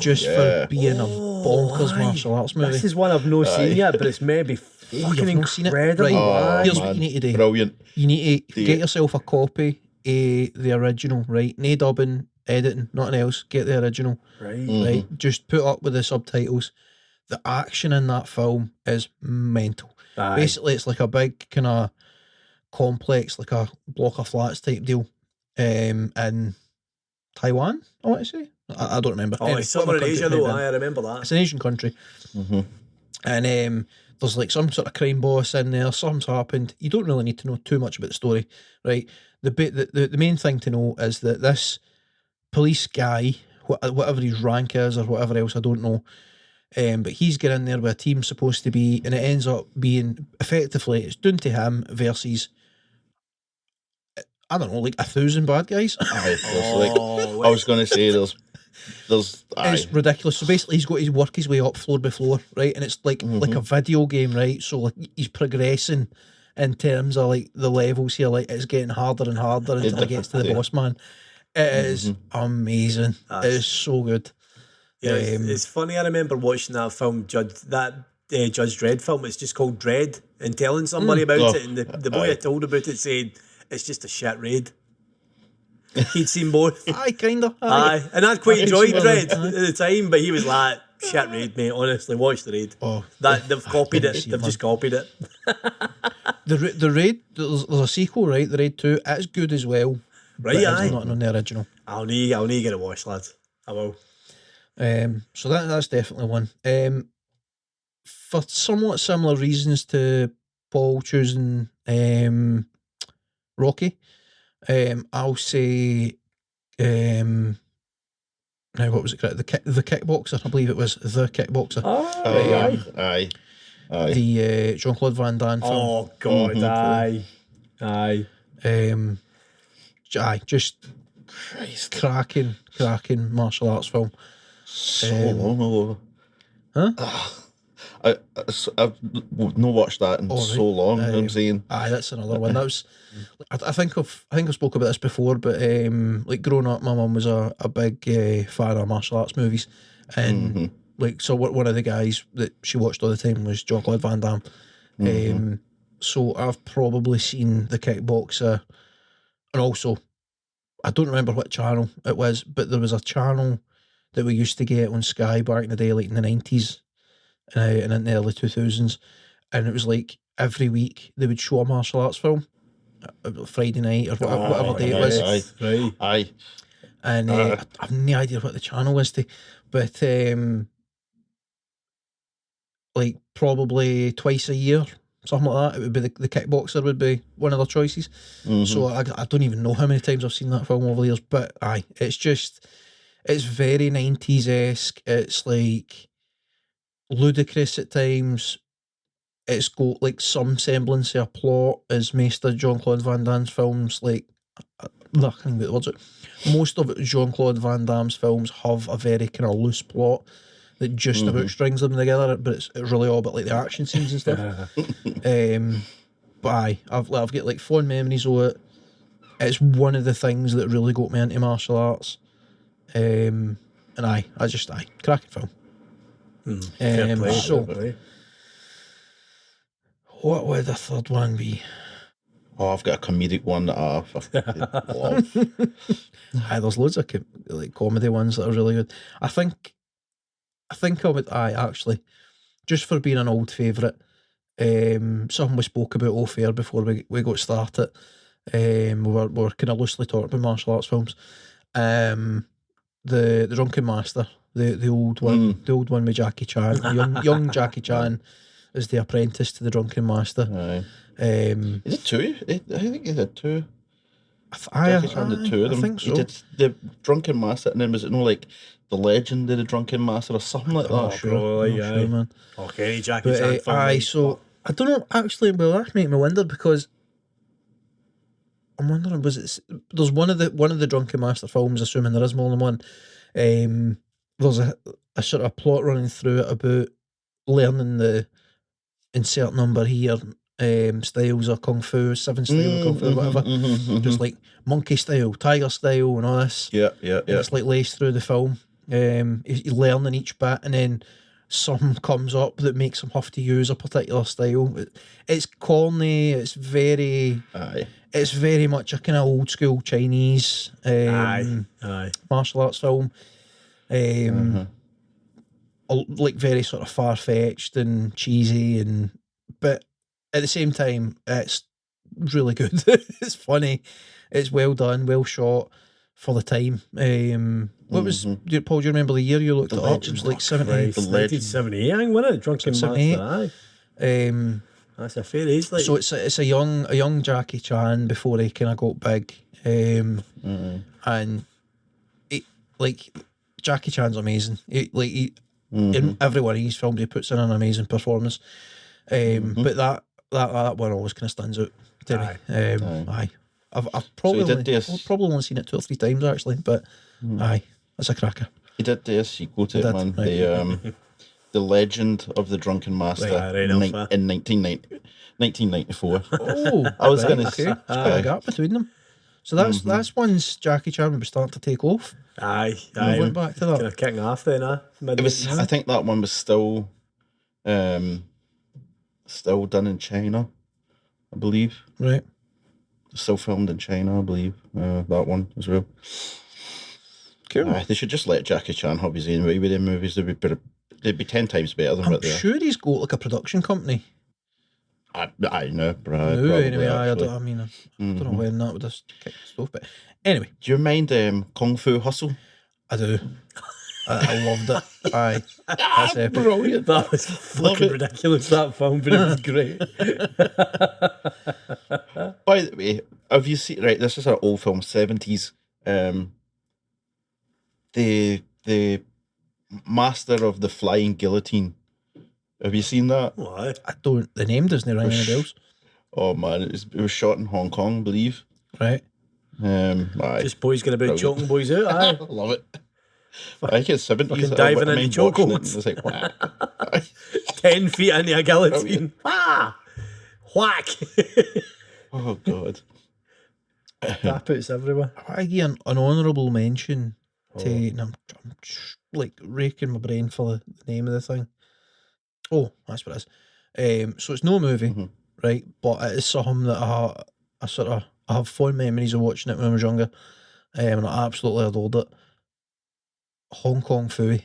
Just for being a bonkers martial arts movie. This is one I've not seen yet, but it's maybe fucking incredible. Right. Here's what you need to do. Brilliant. You need to get yourself a copy of the original, right? No dubbing, editing, nothing else. Get the original. Right. Just put up with the subtitles. The action in that film is mental. Basically, it's like a big kind of complex, like a block of flats type deal in Taiwan, I want to say. I don't remember. It's somewhere in Asia though, I remember that. It's an Asian country. And there's like some sort of crime boss in there, something's happened. You don't really need to know too much about the story, right? The main thing to know is that this police guy, whatever his rank is or whatever else, I don't know, but he's getting in there with a team supposed to be, and it ends up being, effectively, it's down to him versus, I don't know, like 1,000 bad guys. I was going to say there's it's ridiculous. So basically he's got to work his way up floor by floor, right? And it's like a video game, right? So like he's progressing in terms of like the levels here, like it's getting harder and harder until he gets to the boss man. It is amazing. It is so good. Yeah, it's funny. I remember watching that film, Judge Dredd film. It's just called Dredd, and telling somebody about it, and the boy I told about it said it's just a shit raid. He'd seen both. Kinda. Aye. And I'd quite enjoyed Dredd at the time, but he was like, shit raid, mate, honestly, watch the raid. They've copied it. They've just copied it. The raid, there's a sequel, right? The Raid 2, it's good as well. Right, it's not on the original. I'll need to get a watch, lads. I will. So that's definitely one. For somewhat similar reasons to Paul choosing Rocky, I'll say now what was it? The Kickboxer, I believe it was The Kickboxer. Aye. The Jean-Claude Van Damme film. Oh God, aye. Just Christ, cracking martial arts film. So long ago. Huh? I've not watched that in so long. I'm saying. That's another one. That was. I think I've spoke about this before, but like growing up, my mum was a big fan of martial arts movies, and like so one of the guys that she watched all the time was Jean-Claude Van Damme. So I've probably seen The Kickboxer, and also I don't remember what channel it was, but there was a channel that we used to get on Sky back in the day, like in the 90s. And in the early 2000s, and it was like every week they would show a martial arts film, Friday night or whatever day it was. Aye. And I have no idea what the channel was but like probably twice a year, something like that. It would be the Kickboxer would be one of their choices. So I don't even know how many times I've seen that film over the years, but it's just It's very 90s-esque. It's like ludicrous at times. It's got like some semblance of a plot, as most of Jean-Claude Van Damme's films. Like, I can't get the words out. Most of Jean-Claude Van Damme's films have a very kind of loose plot that just about strings them together, but it's really all about like the action scenes and stuff. But aye, I've got like fond memories of it. It's one of the things that really got me into martial arts. And cracking film. Fair play, So, fair play. what would the third one be? Oh, I've got a comedic one that I fucking love. Aye, there's loads of like comedy ones that are really good. I think I would. Aye, actually, just for being an old favourite, something we spoke about off air before we got started. We were kind of loosely talking about martial arts films. The Drunken Master, the old one, the old one with Jackie Chan, young Jackie Chan is the apprentice to the Drunken Master. Aye. Is it two? I think he did two. Jackie Chan did two of them. I think so. He did the Drunken Master, and then was it like the Legend of the Drunken Master or something like that? I'm not sure, man. Okay, Jackie But Chan film. so I don't know. Actually, well, that's making me wonder, because I'm wondering, there's one of the Drunken Master films, assuming there is more than one. There's a sort of plot running through it about learning the insert number here styles of kung fu, 7 styles of kung fu, whatever. Just like monkey style, tiger style, and all this. Yeah. And it's like laced through the film. He's learning each bit, and then something comes up that makes him have to use a particular style. It's corny. It's very. Aye. It's very much a kind of old school Chinese martial arts film. Like very sort of far fetched and cheesy, but at the same time, it's really good. It's funny. It's well done, well shot for the time. What was, Paul, do you remember the year you looked it up? It was like 78. 1978, I think, wasn't it? Drunken Master, aye. That's a fair age. Like. So it's a young Jackie Chan before he kind of got big. And like, Jackie Chan's amazing. In every one of his films, he puts in an amazing performance. But that one always kind of stands out to me. Aye. I've probably only seen it 2 or 3 times actually, but aye, that's a cracker. He did the sequel to it, man. Right. The Legend of the Drunken Master in 1994. Oh, I was going to say there's quite a gap between them. So that's once Jackie Chan was starting to take off. Aye. Went back to that. Kind of kicking off then, It was. I think that one was still done in China, I believe. Right. Still filmed in China, I believe. That one as well. Cool. They should just let Jackie Chan have his own way with them movies. They'd be 10 times better than what they are. I'm sure he's got like a production company. I know, Brad. No, probably, anyway, I actually. don't know when that would have kicked the stove, but anyway. Do you mind Kung Fu Hustle? I do. I loved it. Aye. That's epic. Brilliant. That was fucking ridiculous, that film, but it was great. By the way, have you seen, right, this is an old film, 70s. The Master of the Flying Guillotine. Have you seen that? What? I don't. The name doesn't ring any bells. Oh man, it was shot in Hong Kong, I believe. Right. Aye. Just boys going about choking boys out, I aye. love it. I think it's 70s. Fucking diving into chokeholds. It's like, wow. 10 feet into a guillotine. Whack! Oh god. That puts everywhere. I give an honourable mention to. And I'm like raking my brain for the name of the thing. Oh, that's what it is. So it's no movie, right? But it is something that I have fond memories of watching it when I was younger. And I absolutely adored it. Hong Kong Phooey.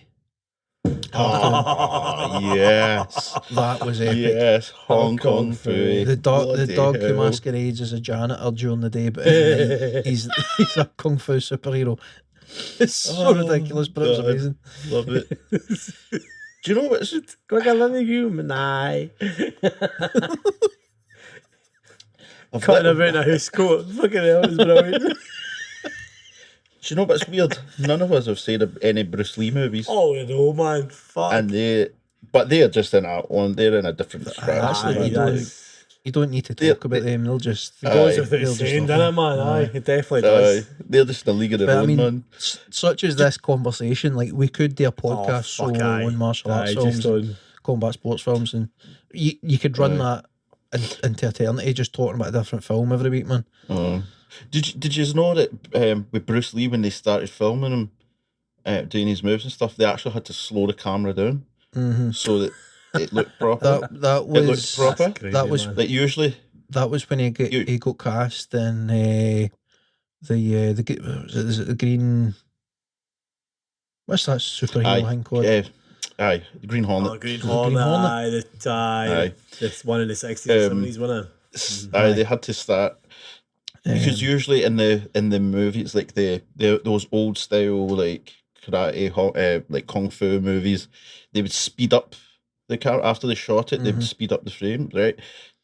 Oh, yes. That was epic. Yes, Hong Kong Phooey. The dog who hell. masquerades as a janitor during the day, but at night, he's a kung fu superhero. It's so ridiculous, but it was amazing. Love it. Do you know what's Quick, I love you, Manai. Cutting about in a house coat. Fucking hell, it was brilliant. Do Do you know what's weird? None of us have said any Bruce Lee movies, Oh, no, man. Fuck. and they're just in that one. They're in a different strata. Actually, Aye, you don't need to They're- talk about them. They'll just It goes Aye. without They'll just saying, love doesn't it, man? Aye, it definitely does. They're just a league of their But I own, mean, man. such as this conversation, like we could do a Oh, podcast fuck, solo aye. on martial arts Aye, films, just and on. combat sports films, and you could run Aye. that into eternity, just talking about a different film every week, man. Did you know that with Bruce Lee, when they started filming him doing his moves and stuff, they actually had to slow the camera down so that it looked proper. That was it looked proper. Crazy, that was man. Like usually, that was when he got cast in the is it the green. What's that superhero thing called? Aye, the Green Hornet. Oh, Green Green Hornet. Hornet? Aye. That's one in the 60s or 70s, wasn't it? Aye, they had to start because usually in the movies, like those old style like karate, like kung fu movies, they would speed up the car after they shot it. They would speed up the frame, right,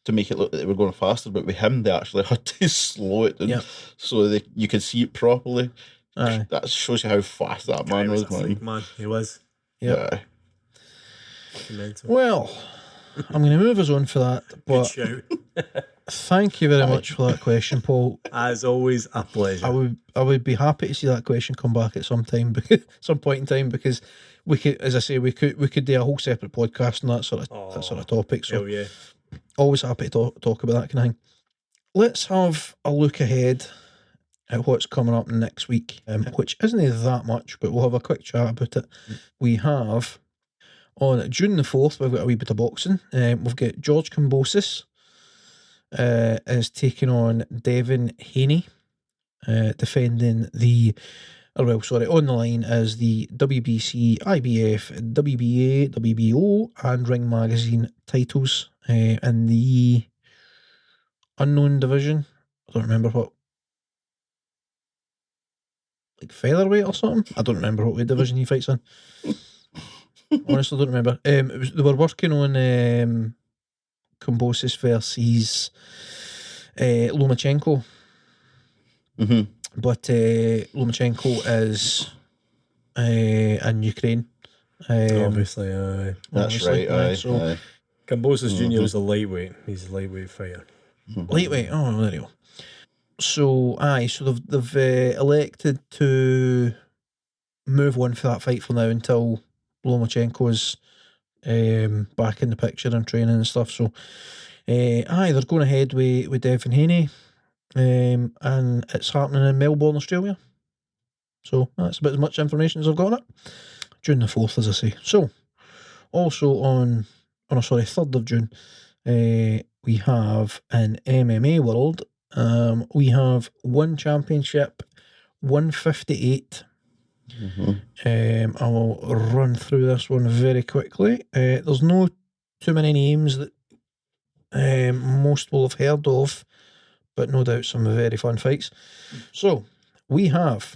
to make it look like they were going faster. But with him, they actually had to slow it down so that you could see it properly. Aye. That shows you how fast that man was, a freak, man. He was. Yeah. Mental. Well, I'm going to move us on for that. Good But shout. thank you very much for that question, Paul. As always, a pleasure. I would be happy to see that question come back at some point in time, because we could, as I say, we could do a whole separate podcast on that sort of topic. So Hell yeah. always happy to talk about that kind of thing. Let's have a look ahead at what's coming up next week, which isn't that much, but we'll have a quick chat about it. We have on June the 4th, we've got a wee bit of boxing. We've got George Kambosos is taking on Devin Haney, defending on the line as the WBC, IBF, WBA, WBO, and Ring Magazine titles in the unknown division. I don't remember what, like featherweight or something. I don't remember what weight division he fights in. Honestly, don't remember. They were working on Kambosos versus Lomachenko. But Lomachenko is in Ukraine. Obviously, aye. That's right. Aye. So Kambosos Jr. is a lightweight. He's a lightweight fighter. lightweight. Oh, there you go. So they've elected to move on for that fight for now until Lomachenko's back in the picture and training and stuff. So they're going ahead with Devin Haney, and it's happening in Melbourne, Australia. So that's about as much information as I've got on it. June the 4th, as I say. So also on 3rd of June, we have an MMA world. We have one championship, 158. I will run through this one very quickly. There's no too many names that most will have heard of, but no doubt some very fun fights. So we have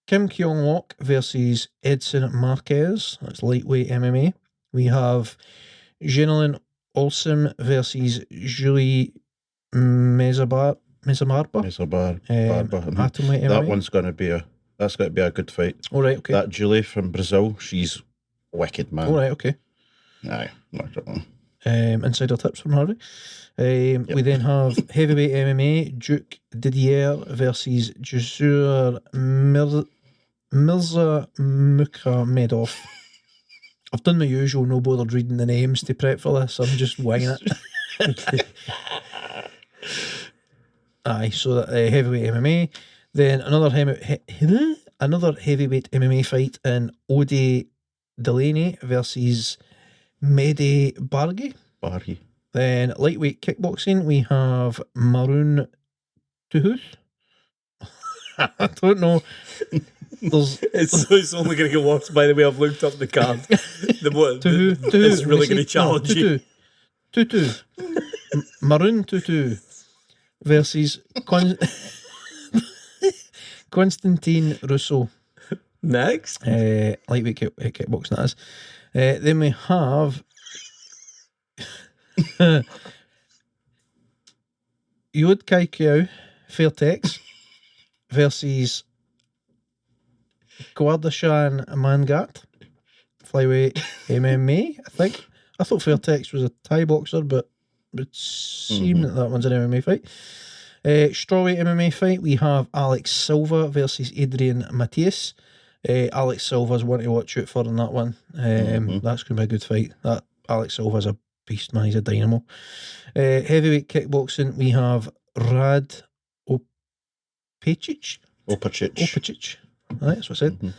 Kim Kyung-wook versus Edson Marquez. That's lightweight MMA. We have Jeanlyn Olsen versus Julie Mezabarba. Atomweight MMA. That one's going to be a good fight. All right, okay. That Julie from Brazil, she's wicked, man. All right, okay. Aye, knocked it on. Insider tips from Harvey. We then have heavyweight MMA, Duke Didier versus Jasur Mirza Mukhamedov. I've done my usual, no bothered reading the names to prep for this. I'm just winging it. Aye, so that heavyweight MMA. Then another heavyweight MMA fight in Odi Delaney versus Mehdi Bargi. Then lightweight kickboxing, we have Maroon Tuhut. I don't know. It's only going to get worse. By the way, I've looked up the card. It's really going to challenge you. Tutu. Maroon Tutu versus Constantine Rousseau. Next. Lightweight kickboxing, that is. Then we have Yod Kai Kiao Fairtex versus Guardashan Mangat, flyweight MMA, I think. I thought Fairtex was a Thai boxer, but it seemed that one's an MMA fight. Strawweight MMA fight, we have Alex Silva versus Adrian Matthias. Alex Silva's one to watch out for in that one. That's going to be a good fight. That Alex Silva's a beast, man. He's a dynamo. Heavyweight kickboxing, we have Rad Opacic. That's what I said.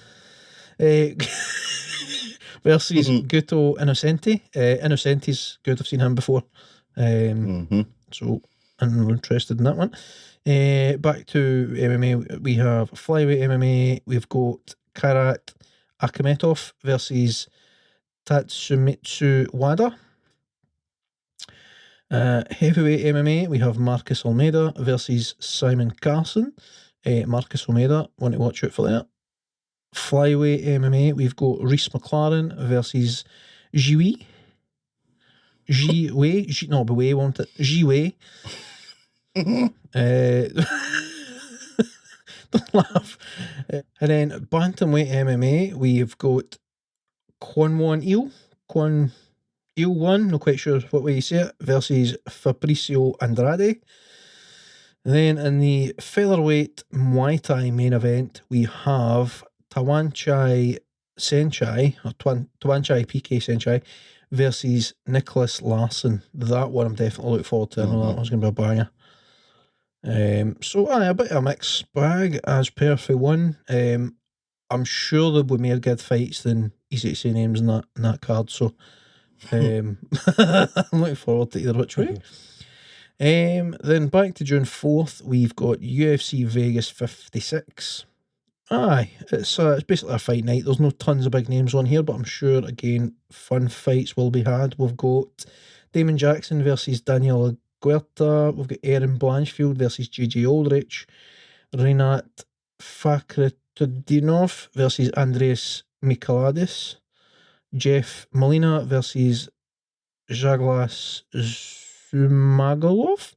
Versus Guto Innocenti. Innocenti's good. I've seen him before. So I'm interested in that one. Back to MMA, we have flyweight MMA. We've got Kairat Akhmetov versus Tatsumitsu Wada. Heavyweight MMA, we have Marcus Almeida versus Simon Carson. Marcus Almeida, want to watch out for that. Flyweight MMA, we've got Reese McLaren versus Jiwei. Beway, won't it? Jiwei. Don't laugh. And then bantamweight MMA, we've got Kwon Il One, not quite sure what way you say it, versus Fabricio Andrade. Then in the featherweight Muay Thai main event, we have Tawanchai PK Senchai versus Nicholas Larson. That one I'm definitely looking forward to. I know that one's going to be a banger. So a bit of a mixed bag as per for one. I'm sure there'll be more good fights than easy to say names in that card. So I'm looking forward to either which way. Then back to June 4th, we've got UFC Vegas 56. It's basically a fight night. There's no tons of big names on here, but I'm sure, again, fun fights will be had. We've got Damon Jackson versus Daniel Guerta. We've got Aaron Blanchfield versus JJ Aldrich. Renat Fakhretdinov versus Andreas Michaladis. Jeff Molina versus Jaglas Zumagulov.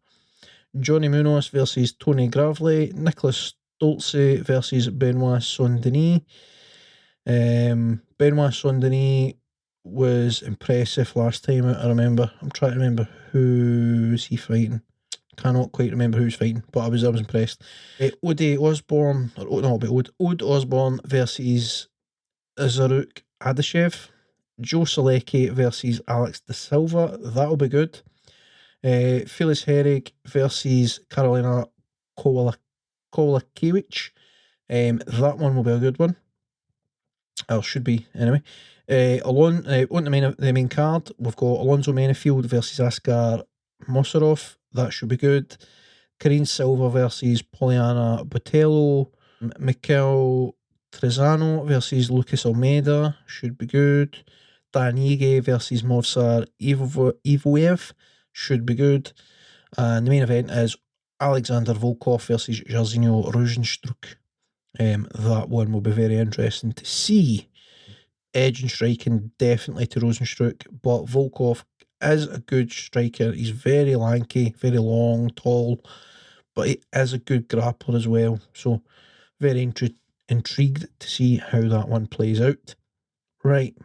Johnny Munoz versus Tony Gravely. Nicholas Stolze versus Benoit Saint-Denis. Benoit Saint-Denis was impressive last time out, I remember. I'm trying to remember who was he fighting. Cannot quite remember who's fighting, but I was impressed. Ode Osborne versus Zaruk Adashev. Joe Selecki versus Alex De Silva. That'll be good. Phyllis Herrig versus Carolina Kowalkiewicz. That one will be a good one. Or should be, anyway. On the main card, we've got Alonzo Menefield versus Askar Mosarov. That should be good. Karine Silva versus Poliana Botello. Mikel Trezano versus Lucas Almeida. Should be good. Dan Ige versus Movsar Ivoev. Should be good. And the main event is Alexander Volkov versus Jairzinho Rosenstruck. That one will be very interesting to see. Edge and striking definitely to Rosenstruck, but Volkov is a good striker. He's very lanky, very long, tall, but he is a good grappler as well. So very intrigued to see how that one plays out. Right.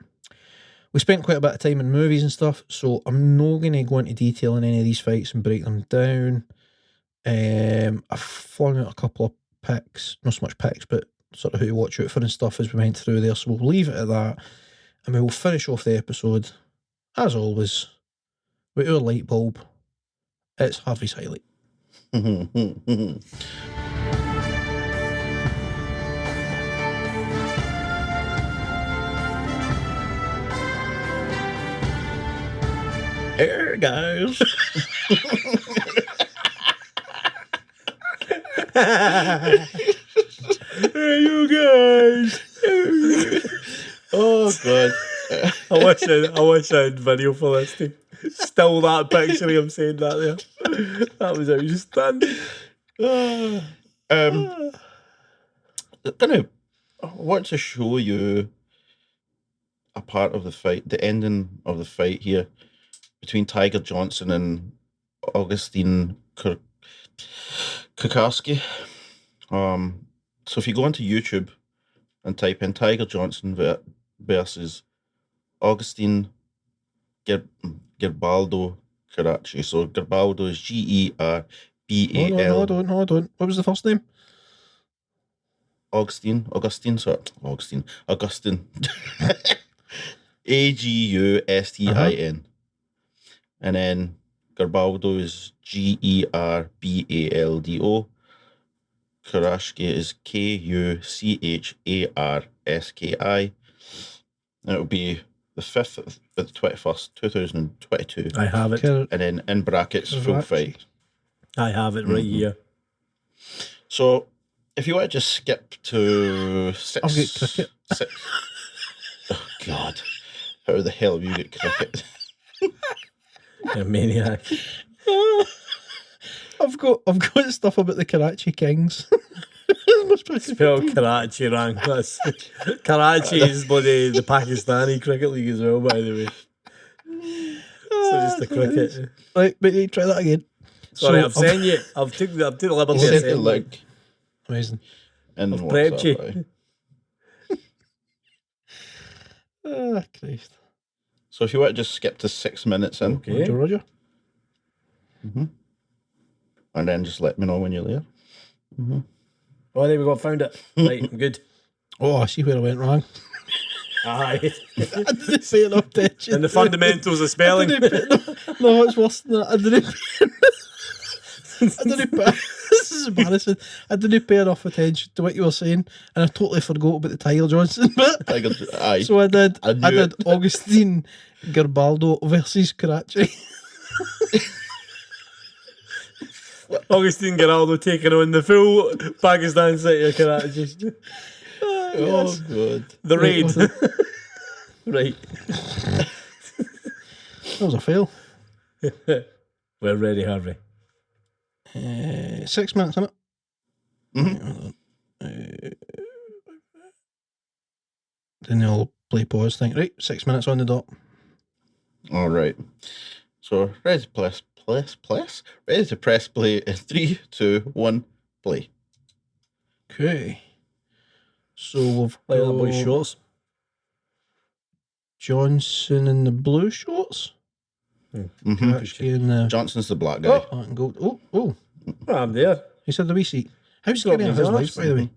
We spent quite a bit of time in movies and stuff, so I'm not going to go into detail in any of these fights and break them down. I've flung out a couple of picks, not so much picks, but sort of who to watch out for and stuff as we went through there, so we'll leave it at that, and we will finish off the episode, as always, with our light bulb. It's Harvey's highlight. Here, guys. Hey, you guys. Oh, God. I wish I had video for this to still that picture of him saying that there. That was outstanding. I want to show you a part of the fight, the ending of the fight here between Tiger Johnson and Augustine Kukarski. So if you go onto YouTube and type in Tiger Johnson versus Augustine Gerbaldo Karachi. So Gerbaldo is Gerbal. Hold on. What was the first name? Augustine. Agustin. And then Gerbaldo is Gerbaldo. Kurashki is Kucharski. And it'll be the 5th of the 21st, 2022. I have it. And then in brackets, full fight. I have it right here. So, if you want to just skip to 6... I'll get cricket. 6. Oh, God. How the hell have you got cricket? You're a maniac. I've got stuff about the Karachi Kings. Spell Karachi wrong. Karachi is the Pakistani cricket league as well, by the way. So just the cricket. Right, but you try that again. Sorry, I've sent you. I've took the liberty of Sent the saying link. Amazing. And I've prepped you. Ah, Christ. So if you want to just skip to 6 minutes in, Okay. Roger. and then just let me know when you're there. Oh, there we go. Found it. Right, I'm good. Oh, I see where I went wrong. Aye. I didn't pay enough attention. And the fundamentals of spelling. No, it's worse than that. I didn't pay, this is embarrassing. I didn't pay enough attention to what you were saying, and I totally forgot about the Tiger Johnson bit. Aye. So I did it. Augustine Gerbaldo versus Karachi. Augustine Geraldo taking on the full Pakistan city of Karachi. Oh, good. The raid. Right. That was a fail. We're ready, Harvey. 6 minutes, isn't it? Then they'll play pause thing. Right, 6 minutes on the dot. All right. So ready to press. Ready to press play in 3, 2, 1, play. Okay. So we've Like that got boy's shorts. Johnson in the blue shorts. Karachi in the Johnson's the black guy. black and gold. Oh. Oh, I'm there. He said the wee seat. How's Got skinny me are his arms. legs, by the way?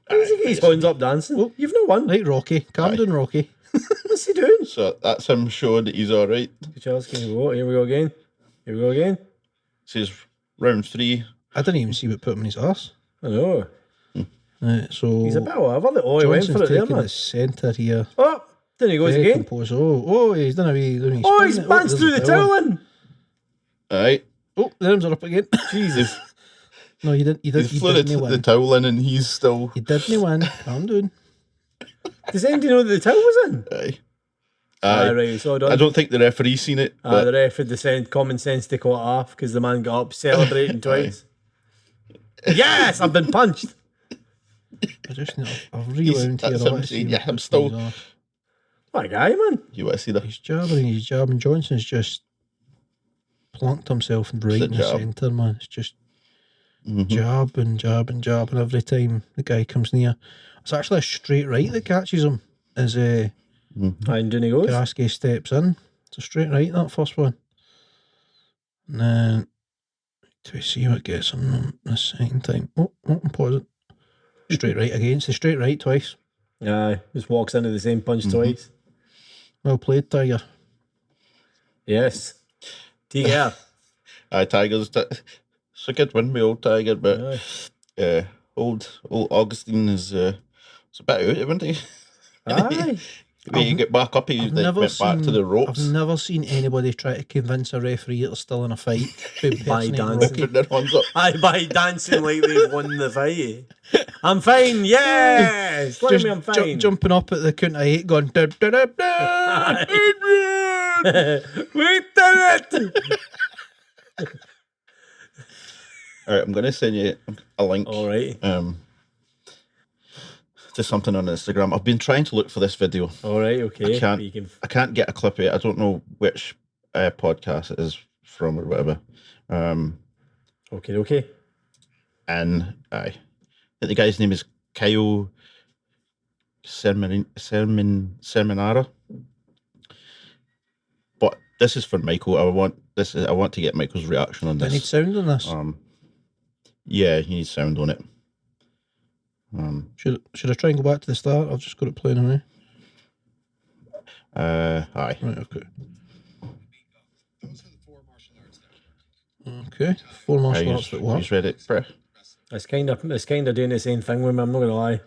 How's he get his horns up dancing? Oh. You've no one. Right, Rocky. Calm down, Rocky. What's he doing? So that's him showing that he's all right. Kucharski, here we go again. Says round 3. I didn't even see what put him in his arse. I know. So He's a bit of a he went Johnson's for it there, taking man. the centre here. Oh, then he goes Very again. composed. Oh, he's done a wee Oh, he's spin. bounced through the towel in. Aye. Oh, the arms are up again. Jesus. No, you didn't. You He's flew didn't the win. towel in and he's still... You didn't win. Calm down. Does anybody know that the towel was in? Aye. Aye, Aye. right, so done. I don't think the referee's seen it. But The ref had the common sense to cut it off because the man got up celebrating twice. Yes, I've been punched. I just need a rewound here. that's I him want to see saying, what yeah, I'm puts still- in his arse. What a guy, man. you want to see that? He's jabbing. Johnson's just plunked himself right It's a in the jab. centre, man. It's just jabbing every time the guy comes near. It's actually a straight right that catches him as And down he goes. Karaski steps in. It's a straight right, that first one. And then to see what gets him the second time. Oh, pause it. Straight right again. It's the straight right twice. Aye, just walks into the same punch twice. Well played, Tiger. Yes. Tiger. Aye, Tiger's... It's a good win, my old Tiger, but old Augustine is... it's a bit out, isn't he? Aye. When you get back up, he went back to the ropes. I've never seen anybody try to convince a referee that they're still in a fight By impersonating dancing. Rocky. Putting their hands up. Aye, by dancing like they won the fight. I'm fine, yes! Let Just me, I'm fine. jumping up at the count of 8 going da, da, da, da, Adrian! We did it! All right, I'm going to send you a link. All right. To something on Instagram. I've been trying to look for this video. All right, okay. I can't get a clip of it. I don't know which podcast it is from or whatever. Okay. And the guy's name is Kyle Sermonara. But this is for Michael. I want to get Michael's reaction on Do I this. need sound on this? Yeah, you need sound on it. Should I try and go back to the start? I've just got it playing away. Aye. Right, okay. Okay, 4 martial arts that work. He's read it, Brett. It's kind of doing the same thing with me. I'm not gonna lie.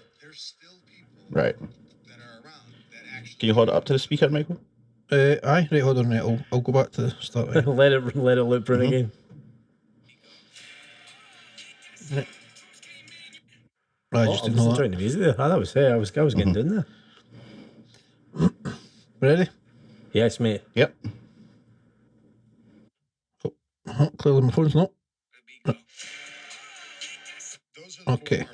Right. Can you hold it up to the speaker, Michael? Aye, right, hold on, right. I'll go back to the start. Right. let it loop for it again. Right. I just didn't know that. Trying the music there. That was it. I was getting down there. Ready? Yes, mate. Yep. Oh, clearly my phone's not. Okay.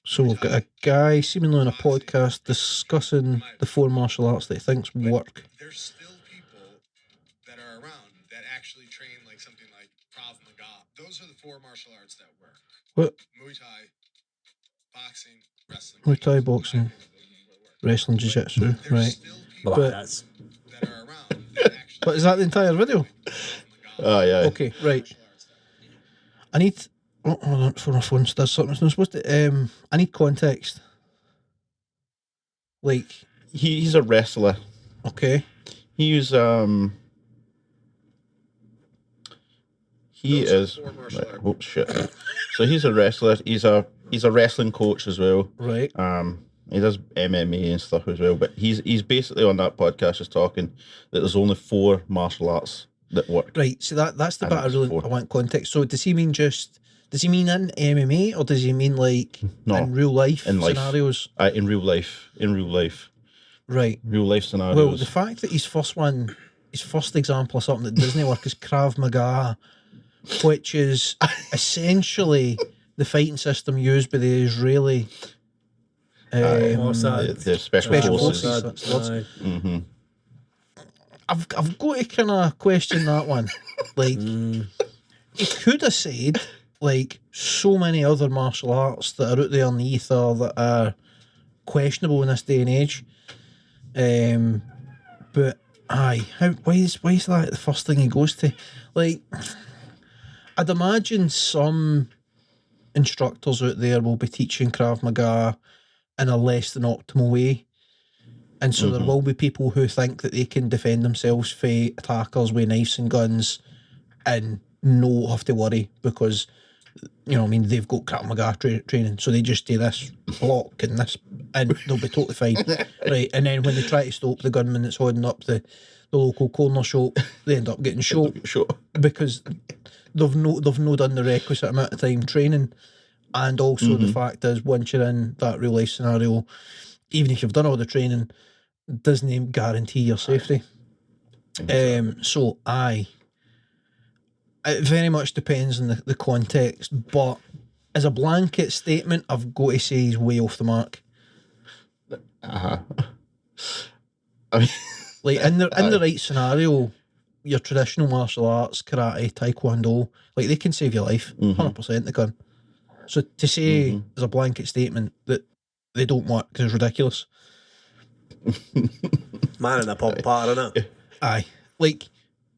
So we've got a guy seemingly on a podcast discussing the 4 martial arts that he thinks work. There's still people that are around that actually train like something like Krav Maga. Those are the 4 martial arts that work. What? Muay Thai, boxing, wrestling. Muay Thai, boxing, wrestling, jiu-jitsu, right. But That are around that actually But is that the entire video? Oh, yeah. Okay, right. I need... Oh, hold on, for my phone does something it's not supposed to... I need context. Like... He's a wrestler. Okay. He's he is right, oh shit. So he's a wrestler. He's a wrestling coach as well. Right. He does MMA and stuff as well. But he's basically on that podcast just talking that there's only 4 martial arts that work. Right. So that's the And bit I it's really 4. I want context. So does he mean in MMA or does he mean like No, in real life in life. scenarios? In real life. Right. Real life scenarios. Well, the fact that his first example of something that doesn't work is Krav Maga, which is essentially the fighting system used by the Israeli the special forces. Spuds. I've got to kind of question that one. Like, he could have said, like, so many other martial arts that are out there in the ether that are questionable in this day and age. But aye, why is that the first thing he goes to? Like, I'd imagine some instructors out there will be teaching Krav Maga in a less than optimal way. And so there will be people who think that they can defend themselves from attackers with knives and guns and no have to worry because, you know, I mean, they've got Krav Maga training, so they just do this block and this, and they'll be totally fine. Right, and then when they try to stop the gunman that's holding up the local corner shop, they end up getting shot because they've no done the requisite amount of time training. And also the fact is, once you're in that real life scenario, even if you've done all the training, doesn't guarantee your safety. So it very much depends on the context, but as a blanket statement, I've got to say he's way off the mark. I mean, Like in the right scenario, your traditional martial arts, karate, taekwondo, like they can save your life, 100% they can. So to say as a blanket statement that they don't work is ridiculous. Man in the pub part, innit? Aye, like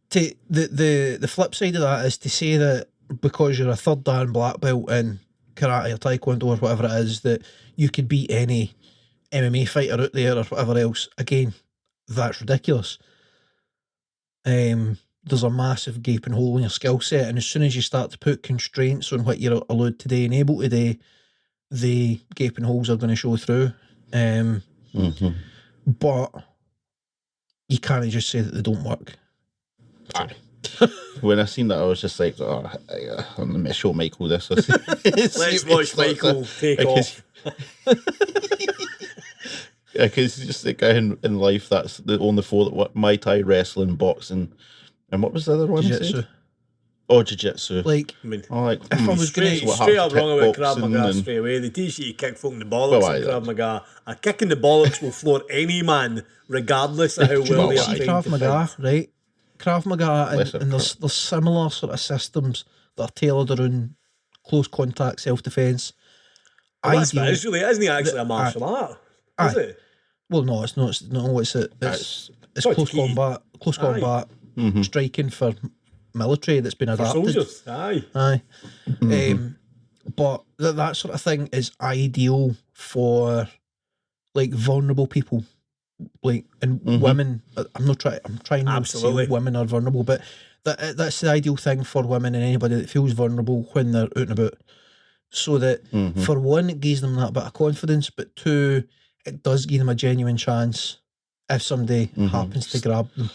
to the flip side of that is to say that because you're a 3rd dan black belt in karate or taekwondo or whatever it is that you could beat any MMA fighter out there or whatever else. Again, that's ridiculous. There's a massive gaping hole in your skill set, and as soon as you start to put constraints on what you're allowed to do and able to do, the gaping holes are going to show through. But you can't just say that they don't work. When I seen that, I was just like, I'm going to show Michael this. Let's watch Michael take off. Because he's just a guy in life that's the only 4 that work: Muay Thai, wrestling, boxing, and what was the other one? Jiu-jitsu. Oh, jiu-jitsu. Like, if I was going to Straight up wrong about Krav Maga straight away. They teach you to kick fucking the bollocks in Krav Maga. A kick in the bollocks will floor any man, regardless of how well they are trained. Krav Maga, right? Krav Maga, and Listen, there's similar sort of systems that are tailored around close contact self-defence. That's ideal. what it is, really. Isn't it actually a martial art? Is it? Well, no, it's not. It's close combat. Close Aye. combat. Striking for military that's been For adapted. soldiers. Aye. Aye. But that sort of thing is ideal for like vulnerable people, like and women. I'm trying not to Absolutely. say women are vulnerable, but that's the ideal thing for women and anybody that feels vulnerable when they're out and about. So that for one, it gives them that bit of confidence, but two, it does give them a genuine chance if somebody happens to grab them.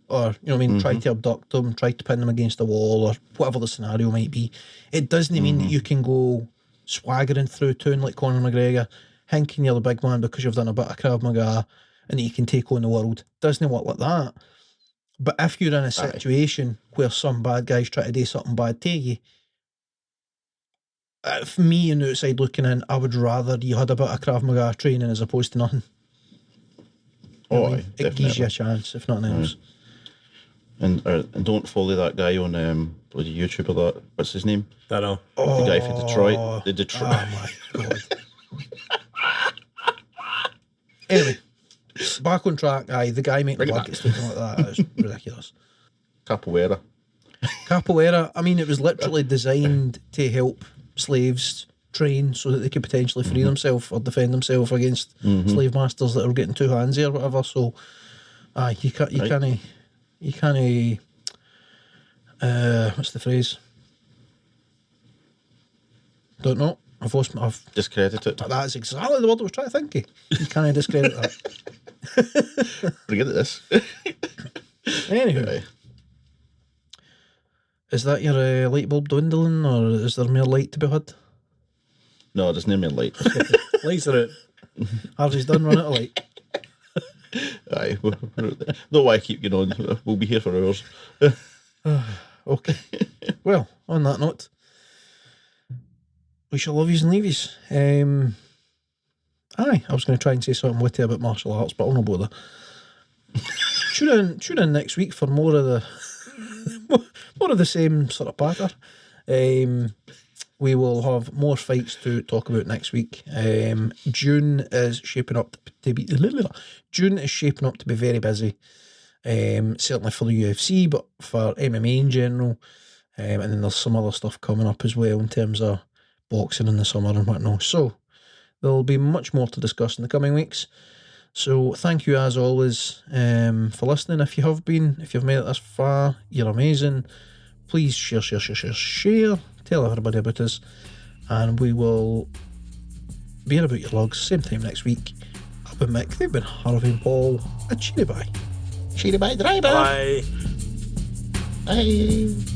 Or, you know what I mean, try to abduct them, try to pin them against the wall, or whatever the scenario might be. It doesn't mean that you can go swaggering through town like Conor McGregor, hinking you're the big man because you've done a bit of Krav Maga and that you can take on the world. Doesn't work like that. But if you're in a situation where some bad guys try to do something bad to you, for me on the outside looking in, I would rather you had a bit of Krav Maga training as opposed to nothing. You know what I mean? It gives you a chance, if nothing else. And don't follow that guy on bloody YouTube or that. What's his name? Don't know. The guy from Detroit. The Detroit. Oh my god. Anyway, back on track. Aye, the guy making buckets looking like that is ridiculous. Capoeira. Capoeira, I mean, it was literally designed to help slaves train so that they could potentially free themselves or defend themselves against slave masters that are getting too handsy or whatever. So, you can't. What's the phrase? Don't know. I've Discredit it. That's exactly the word I was trying to think of. You can't discredit that. Forget this. Anywho, is that your light bulb dwindling, or is there more light to be had? No, there's no more light. Lights are out. Harvey's done running out of light. Aye. No, why keep going on? We'll be here for hours. Okay. Well, on that note, we shall love yous and leave yous. I was going to try and say something witty about martial arts, but I'll not bother. Tune in next week for more of the same sort of patter. We will have more fights to talk about next week. June is shaping up to be very busy. Certainly for the UFC, but for MMA in general. And then there's some other stuff coming up as well in terms of boxing in the summer and whatnot. So there'll be much more to discuss in the coming weeks. So thank you as always for listening. If you've made it this far, you're amazing. Please share. Tell everybody about us. And we will be about your logs same time next week. I've been Mick, they've been Harvey and Paul. A cheery bye. Cheery bye, driver. Bye. Bye.